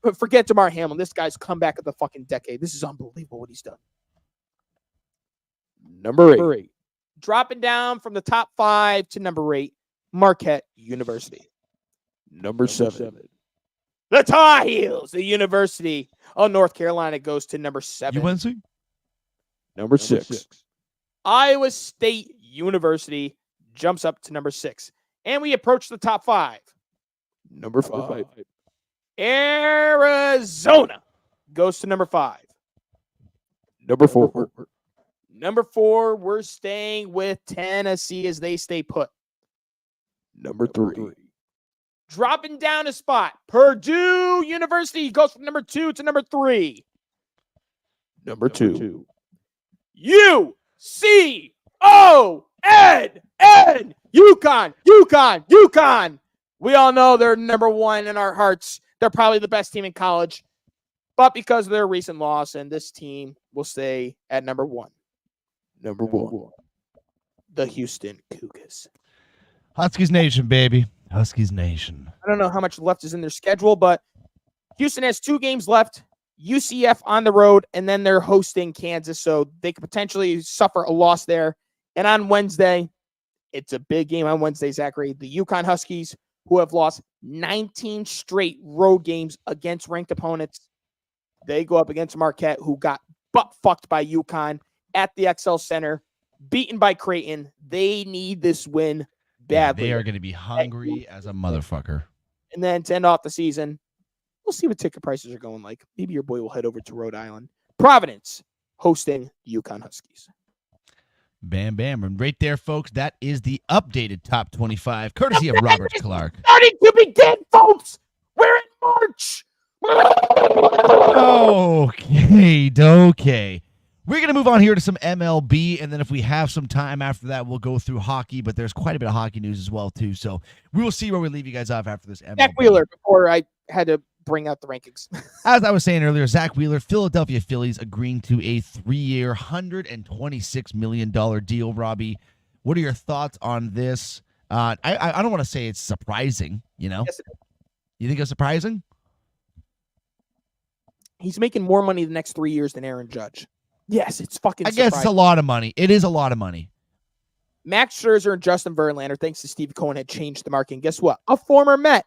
But forget DeMar Hamlin. This guy's comeback of the fucking decade. This is unbelievable what he's done. Number 8. Dropping down from the top 5 to number 8, Marquette University. Number 7. The Tar Heels, the University of North Carolina, goes to number 7. UNC? Number 6. Iowa State University jumps up to number 6. And we approach the top 5. Number 5. Arizona goes to number 5. Number 4. Number 4, we're staying with Tennessee as they stay put. Number 3. Dropping down a spot, Purdue University goes from number 2 to number 3. Number 2. UConn. UConn. We all know they're number 1 in our hearts. They're probably the best team in college. But because of their recent loss, and this team will stay at number 1. Number 1. The Houston Cougars. Huskies Nation, baby. Huskies Nation. I don't know how much left is in their schedule, but Houston has 2 games left. UCF on the road, and then they're hosting Kansas, so they could potentially suffer a loss there. And on Wednesday, it's a big game on Wednesday, Zachary. The UConn Huskies, who have lost 19 straight road games against ranked opponents, they go up against Marquette, who got butt-fucked by UConn at the XL Center, beaten by Creighton. They need this win badly. They are going to be hungry as a motherfucker. And then to end off the season, we'll see what ticket prices are going like. Maybe your boy will head over to Rhode Island. Providence hosting the UConn Huskies. Bam, bam. And right there, folks, that is the updated top 25, courtesy of Robert Clark. Starting to begin, folks. We're in March. Okay. We're going to move on here to some MLB, and then if we have some time after that, we'll go through hockey, but there's quite a bit of hockey news as well, too. So we will see where we leave you guys off after this MLB. Zach Wheeler, before I had to bring out the rankings. As I was saying earlier, Zach Wheeler, Philadelphia Phillies agreeing to a 3-year, $126 million deal, Robbie. What are your thoughts on this? I don't want to say it's surprising, you know? Yes, it is. You think it's surprising? He's making more money the next 3 years than Aaron Judge. Yes, it's fucking I guess surprising. it's a lot of money. It is a lot of money. Max Scherzer and Justin Verlander, thanks to Steve Cohen, had changed the market. And guess what? A former Met.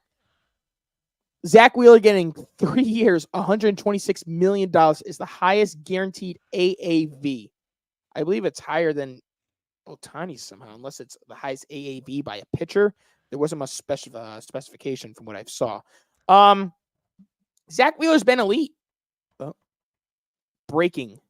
Zach Wheeler getting 3 years, $126 million is the highest guaranteed AAV. I believe it's higher than Ohtani somehow, unless it's the highest AAV by a pitcher. There wasn't much specification from what I saw. Zach Wheeler's been elite. Breaking.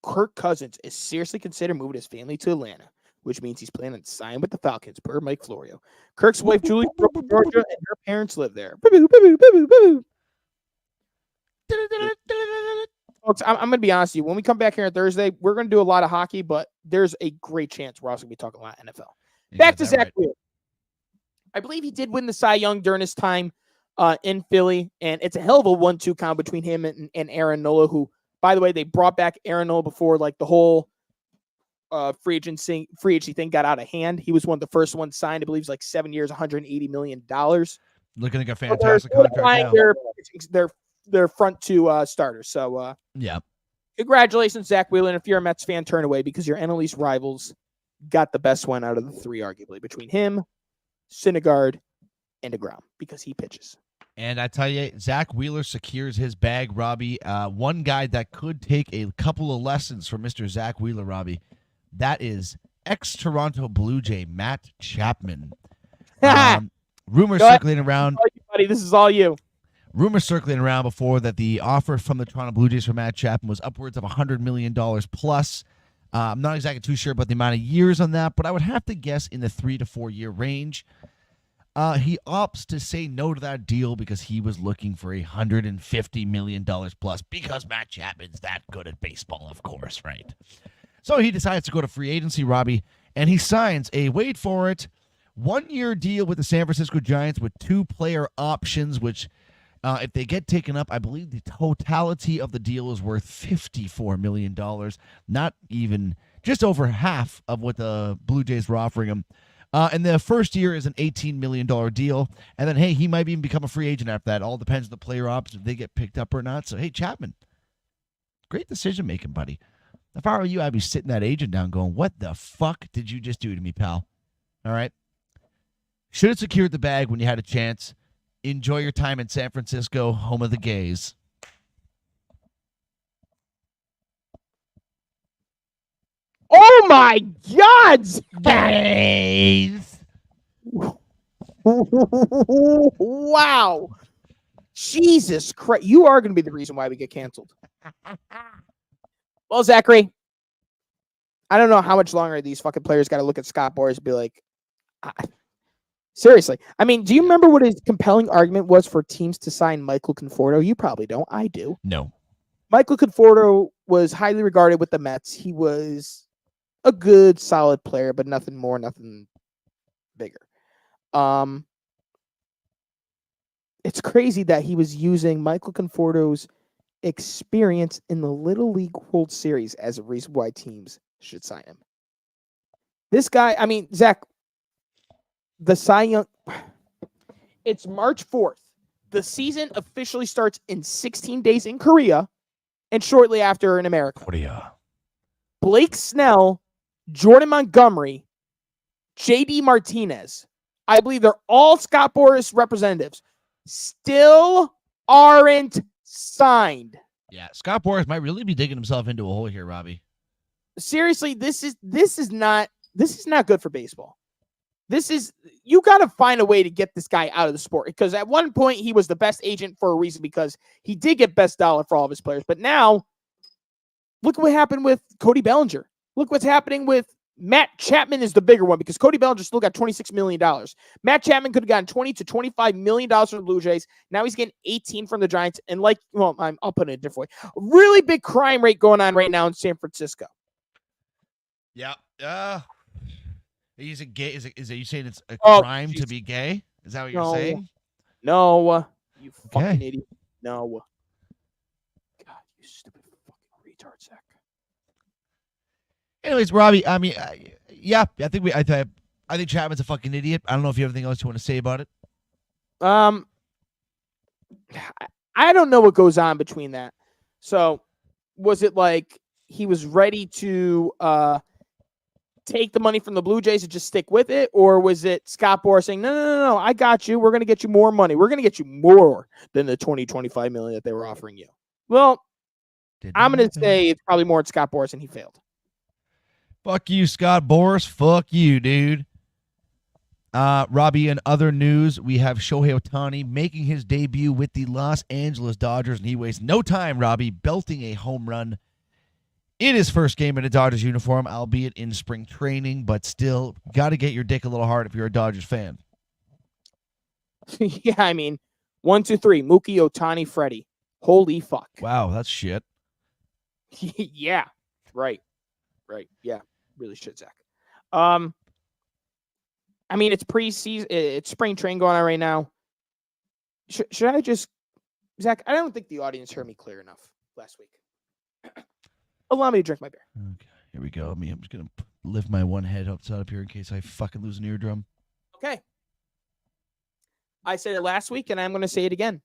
Kirk Cousins is seriously considering moving his family to Atlanta, which means he's planning to sign with the Falcons, per Mike Florio. Kirk's wife, Julie, grew up in Georgia, and her parents live there. Folks, I'm going to be honest with you. When we come back here on Thursday, we're going to do a lot of hockey, but there's a great chance we're also going to be talking a lot of NFL. Back to Zach Wheeler. I believe he did win the Cy Young during his time in Philly, and it's a hell of a 1-2 count between him and Aaron Nola, who, by the way, they brought back Aaron Nola before like the whole free agency thing got out of hand. He was one of the first ones signed. I believe it's like 7 years, $180 million. Looking like a fantastic contract now. Their front two starters. So yeah. Congratulations, Zach Wheeler. And if you're a Mets fan, turn away because your NL East rivals got the best one out of the three, arguably, between him, Syndergaard, and DeGrom, because he pitches. And I tell you, Zach Wheeler secures his bag, Robbie. One guy that could take a couple of lessons from Mr. Zach Wheeler, Robbie, that is ex-Toronto Blue Jay Matt Chapman. Rumors circulating around. Buddy, this is all you. Rumors circulating around before that the offer from the Toronto Blue Jays for Matt Chapman was upwards of $100 million plus. I'm not exactly too sure about the amount of years on that, but I would have to guess in the 3 to 4 year range. He opts to say no to that deal because he was looking for $150 million plus, because Matt Chapman's that good at baseball, of course, right? So he decides to go to free agency, Robbie, and he signs a, wait for it, 1-year deal with the San Francisco Giants with 2 player options, which if they get taken up, I believe the totality of the deal is worth $54 million, not even, just over half of what the Blue Jays were offering him. And the first year is an $18 million deal. And then, hey, he might even become a free agent after that. All depends on the player options, if they get picked up or not. So, hey, Chapman, great decision-making, buddy. If I were you, I'd be sitting that agent down going, what the fuck did you just do to me, pal? All right? Should have secured the bag when you had a chance. Enjoy your time in San Francisco, home of the gays. Oh, my God! Gays! Wow. Jesus Christ. You are going to be the reason why we get canceled. Well, Zachary, I don't know how much longer these fucking players got to look at Scott Boras and be like, seriously. I mean, do you remember what his compelling argument was for teams to sign Michael Conforto? You probably don't. I do. No. Michael Conforto was highly regarded with the Mets. He was a good, solid player, but nothing more, nothing bigger. It's crazy that he was using Michael Conforto's experience in the Little League World Series as a reason why teams should sign him. This guy, I mean, Zach, the Cy Young, it's March 4th. The season officially starts in 16 days in Korea and shortly after in America. Korea. Blake Snell, Jordan Montgomery, JD Martinez, I believe they're all Scott Boras representatives, still aren't signed. Yeah, Scott Boras might really be digging himself into a hole here, Robbie. Seriously, this is not good for baseball. You got to find a way to get this guy out of the sport, because at one point he was the best agent for a reason, because he did get best dollar for all of his players. But now, look what happened with Cody Bellinger. Look what's happening with Matt Chapman is the bigger one, because Cody Bellinger still got $26 million. Matt Chapman could have gotten $20 to $25 million from the Blue Jays. Now he's getting 18 from the Giants. And I'll put it a different way. A really big crime rate going on right now in San Francisco. Yeah. He's a gay. Is it you saying it's a crime to be gay? Is that what you're saying? No. You fucking idiot. No. God, you stupid fucking retard, Zach. Anyways, Robbie, I mean, I think Chapman's a fucking idiot. I don't know if you have anything else you want to say about it. I don't know what goes on between that. So, was it like he was ready to take the money from the Blue Jays and just stick with it? Or was it Scott Boras saying, no, I got you. We're going to get you more money. We're going to get you more than the $20-25 million that they were offering you. Well, I'm going to say it's probably more at Scott Boras, and he failed. Fuck you, Scott Boras. Fuck you, dude. Robbie, in other news, we have Shohei Ohtani making his debut with the Los Angeles Dodgers, and he wastes no time, Robbie, belting a home run in his first game in a Dodgers uniform, albeit in spring training, but still, got to get your dick a little hard if you're a Dodgers fan. Yeah, I mean, 1, 2, 3, Mookie, Ohtani, Freddie. Holy fuck. Wow, that's shit. Yeah. Right. Yeah. Really should, Zach. I mean, it's preseason. It's spring training going on right now. Should I just, Zach? I don't think the audience heard me clear enough last week. Allow me to drink my beer. Okay, here we go. I'm just gonna lift my one head outside up here in case I fucking lose an eardrum. Okay. I said it last week, and I'm going to say it again.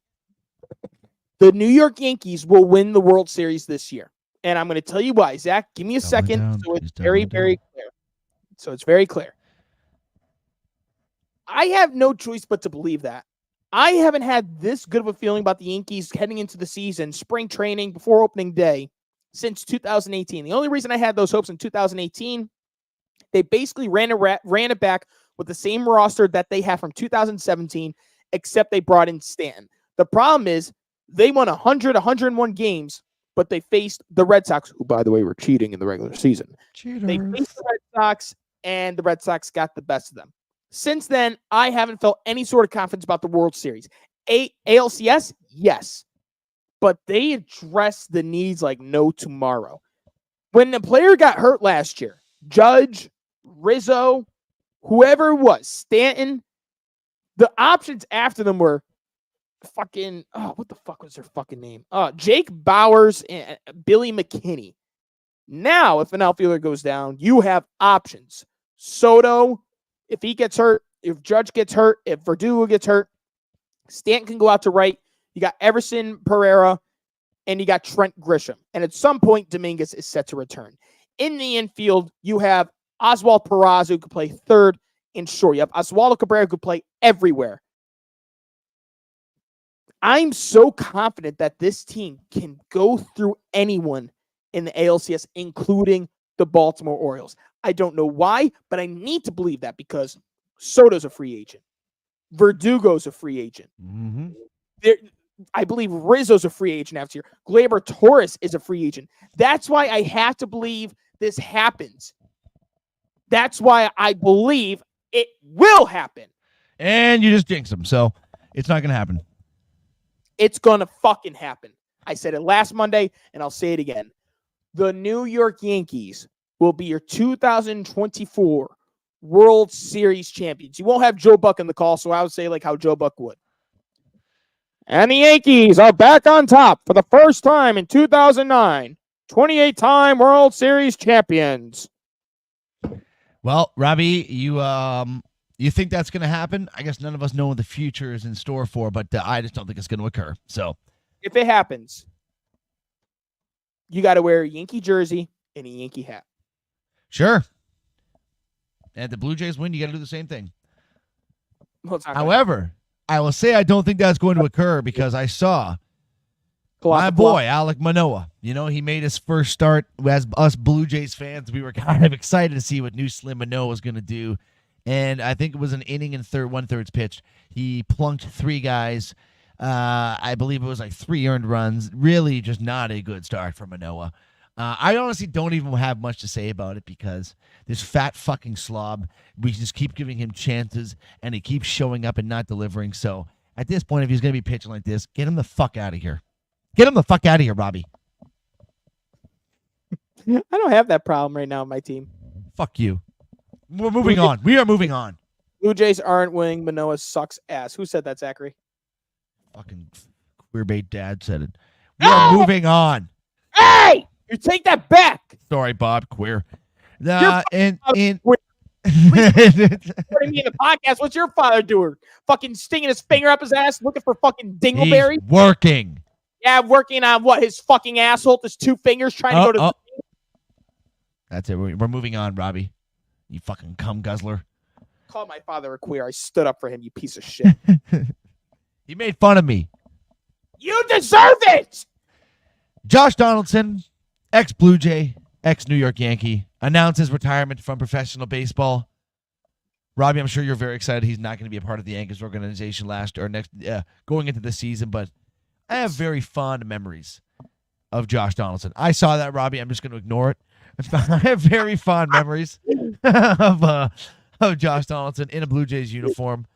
The New York Yankees will win the World Series this year, and I'm going to tell you why. Zach, give me a second, so it's very, very clear. So it's very clear. I have no choice but to believe that. I haven't had this good of a feeling about the Yankees heading into the season, spring training, before opening day, since 2018. The only reason I had those hopes in 2018, they basically ran it back with the same roster that they have from 2017, except they brought in Stanton. The problem is they won 101 games, but they faced the Red Sox, who, by the way, were cheating in the regular season. Cheaters. They faced the Red Sox, and the Red Sox got the best of them. Since then, I haven't felt any sort of confidence about the World Series. ALCS, yes, but they addressed the needs like no tomorrow. When the player got hurt last year, Judge, Rizzo, whoever it was, Stanton, the options after them were fucking, what the fuck was their fucking name? Jake Bowers and Billy McKinney. Now, if an outfielder goes down, you have options. Soto, if he gets hurt, if Judge gets hurt, if Verdugo gets hurt, Stanton can go out to right. You got Everson Pereira, and you got Trent Grisham. And at some point, Dominguez is set to return. In the infield, you have Oswald Peraza, who could play third and short. You have Oswaldo Cabrera, who could play everywhere. I'm so confident that this team can go through anyone in the ALCS, including the Baltimore Orioles. I don't know why, but I need to believe that because Soto's a free agent. Verdugo's a free agent. Mm-hmm. I believe Rizzo's a free agent after year. Gleyber Torres is a free agent. That's why I have to believe this happens. That's why I believe it will happen. And you just jinxed them, so it's not going to happen. It's going to fucking happen. I said it last Monday, and I'll say it again. The New York Yankees will be your 2024 World Series champions. You won't have Joe Buck in the call, so I would say like how Joe Buck would. And the Yankees are back on top for the first time in 2009. 28-time World Series champions. Well, Robbie, you think that's going to happen? I guess none of us know what the future is in store for, but I just don't think it's going to occur. So, if it happens, you got to wear a Yankee jersey and a Yankee hat. Sure. And if the Blue Jays win, you got to do the same thing. Well, however, I will say I don't think that's going to occur because I saw my boy, Alek Manoah. You know, he made his first start. As us Blue Jays fans, we were kind of excited to see what new Slim Manoah was going to do. And I think it was an inning and one-thirds pitched. He plunked three guys. I believe it was like 3 earned runs. Really just not a good start for Manoah. I honestly don't even have much to say about it because this fat fucking slob, we just keep giving him chances, and he keeps showing up and not delivering. So at this point, if he's going to be pitching like this, get him the fuck out of here. Get him the fuck out of here, Robbie. I don't have that problem right now on my team. Fuck you. We're moving on. We are moving on. Blue Jays aren't winning. Manoah sucks ass. Who said that, Zachary? Fucking queerbait dad said it. We are moving on. Hey! You take that back. Sorry, Bob. Queer. What do you mean in the podcast? What's your father doing? Fucking stinging his finger up his ass, looking for fucking dingleberry? He's working. Yeah, working on what? His fucking asshole with his 2 fingers trying to go to... That's it. We're moving on, Robbie. You fucking cum guzzler. Call my father a queer. I stood up for him, you piece of shit. He made fun of me. You deserve it! Josh Donaldson, ex-Blue Jay, ex-New York Yankee, announces retirement from professional baseball. Robbie, I'm sure you're very excited he's not going to be a part of the Yankees organization going into the season, but I have very fond memories of Josh Donaldson. I saw that, Robbie. I'm just going to ignore it. I have very fond memories of Josh Donaldson in a Blue Jays uniform.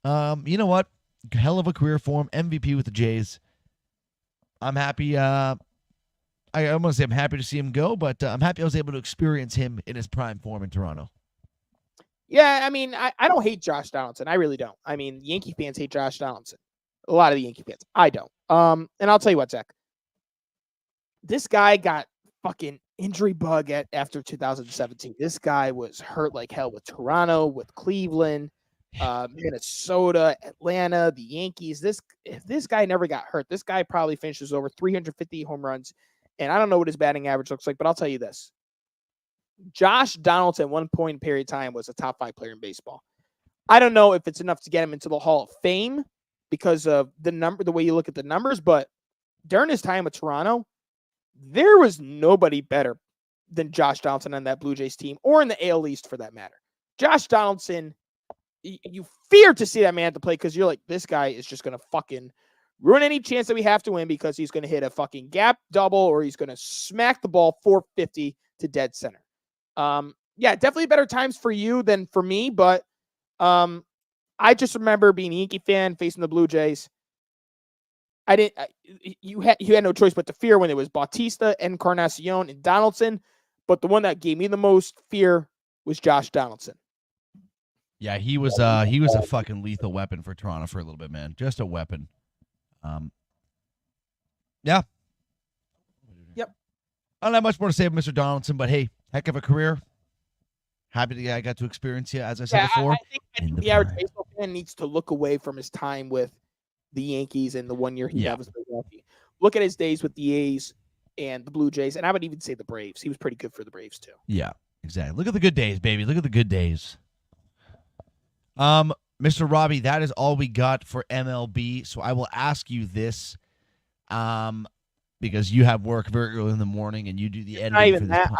You know what? Hell of a career for him. MVP with the Jays. I'm happy. I I want to say I'm happy to see him go, but I'm happy I was able to experience him in his prime form in Toronto. Yeah, I mean, I don't hate Josh Donaldson. I really don't. I mean, Yankee fans hate Josh Donaldson. A lot of the Yankee fans. I don't. And I'll tell you what, Zach. This guy got fucking injury bug after 2017. This guy was hurt like hell with Toronto, with Cleveland, Minnesota, Atlanta, the Yankees. If this guy never got hurt, this guy probably finishes over 350 home runs. And I don't know what his batting average looks like, but I'll tell you this. Josh Donaldson at one point in period of time was a top 5 player in baseball. I don't know if it's enough to get him into the Hall of Fame because of the way you look at the numbers, but during his time with Toronto, there was nobody better than Josh Donaldson on that Blue Jays team or in the AL East for that matter. Josh Donaldson, you fear to see that man at the plate because you're like, this guy is just going to fucking ruin any chance that we have to win because he's going to hit a fucking gap double or he's going to smack the ball 450 to dead center. Yeah, definitely better times for you than for me, but I just remember being a Yankee fan facing the Blue Jays. You had no choice but to fear when it was Bautista, Encarnacion, and Donaldson, but the one that gave me the most fear was Josh Donaldson. Yeah, he was a fucking lethal weapon for Toronto for a little bit, man. Just a weapon. Yeah. Yep. I don't have much more to say about Mr. Donaldson, but hey, heck of a career. Happy that I got to experience you, as I said before. I think the average baseball fan needs to look away from his time with the Yankees and the 1 year he had with Milwaukee. Look at his days with the A's and the Blue Jays, and I would even say the Braves. He was pretty good for the Braves too. Yeah, exactly. Look at the good days, baby. Look at the good days. Mr. Robbie, that is all we got for MLB. So I will ask you this, because you have work very early in the morning and you do the editing. Not even that.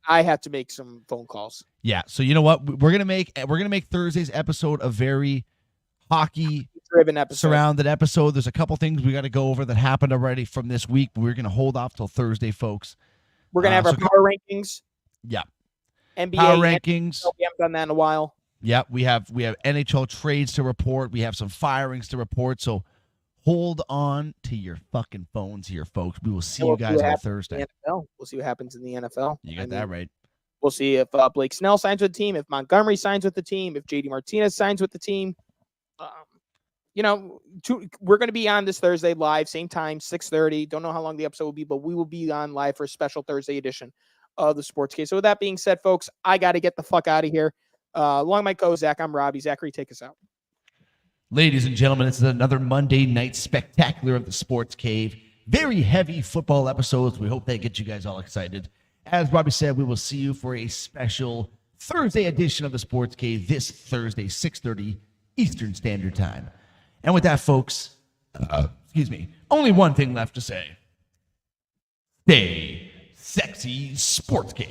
I have to make some phone calls. Yeah. So you know what? We're gonna make Thursday's episode a very hockey-driven episode. Surrounded episode. There's a couple things we got to go over that happened already from this week. We're gonna hold off till Thursday, folks. We're gonna have our power rankings. Yeah. NBA power rankings. We haven't done that in a while. Yeah, we have NHL trades to report. We have some firings to report. So hold on to your fucking phones here, folks. We will see you guys on Thursday. We'll see what happens in the NFL. You got that right. We'll see if Blake Snell signs with the team, if Montgomery signs with the team, if JD Martinez signs with the team. We're going to be on this Thursday live, same time, 6:30. Don't know how long the episode will be, but we will be on live for a special Thursday edition of the Sports Case. So with that being said, folks, I got to get the fuck out of here. Along my co-Zach, I'm Robbie. Zachary, take us out. Ladies and gentlemen, this is another Monday night spectacular of the Sports Cave. Very heavy football episodes. We hope they get you guys all excited. As Robbie said, we will see you for a special Thursday edition of the Sports Cave this Thursday, 6:30 Eastern Standard Time. And with that, folks, only one thing left to say. Stay sexy, Sports Cave.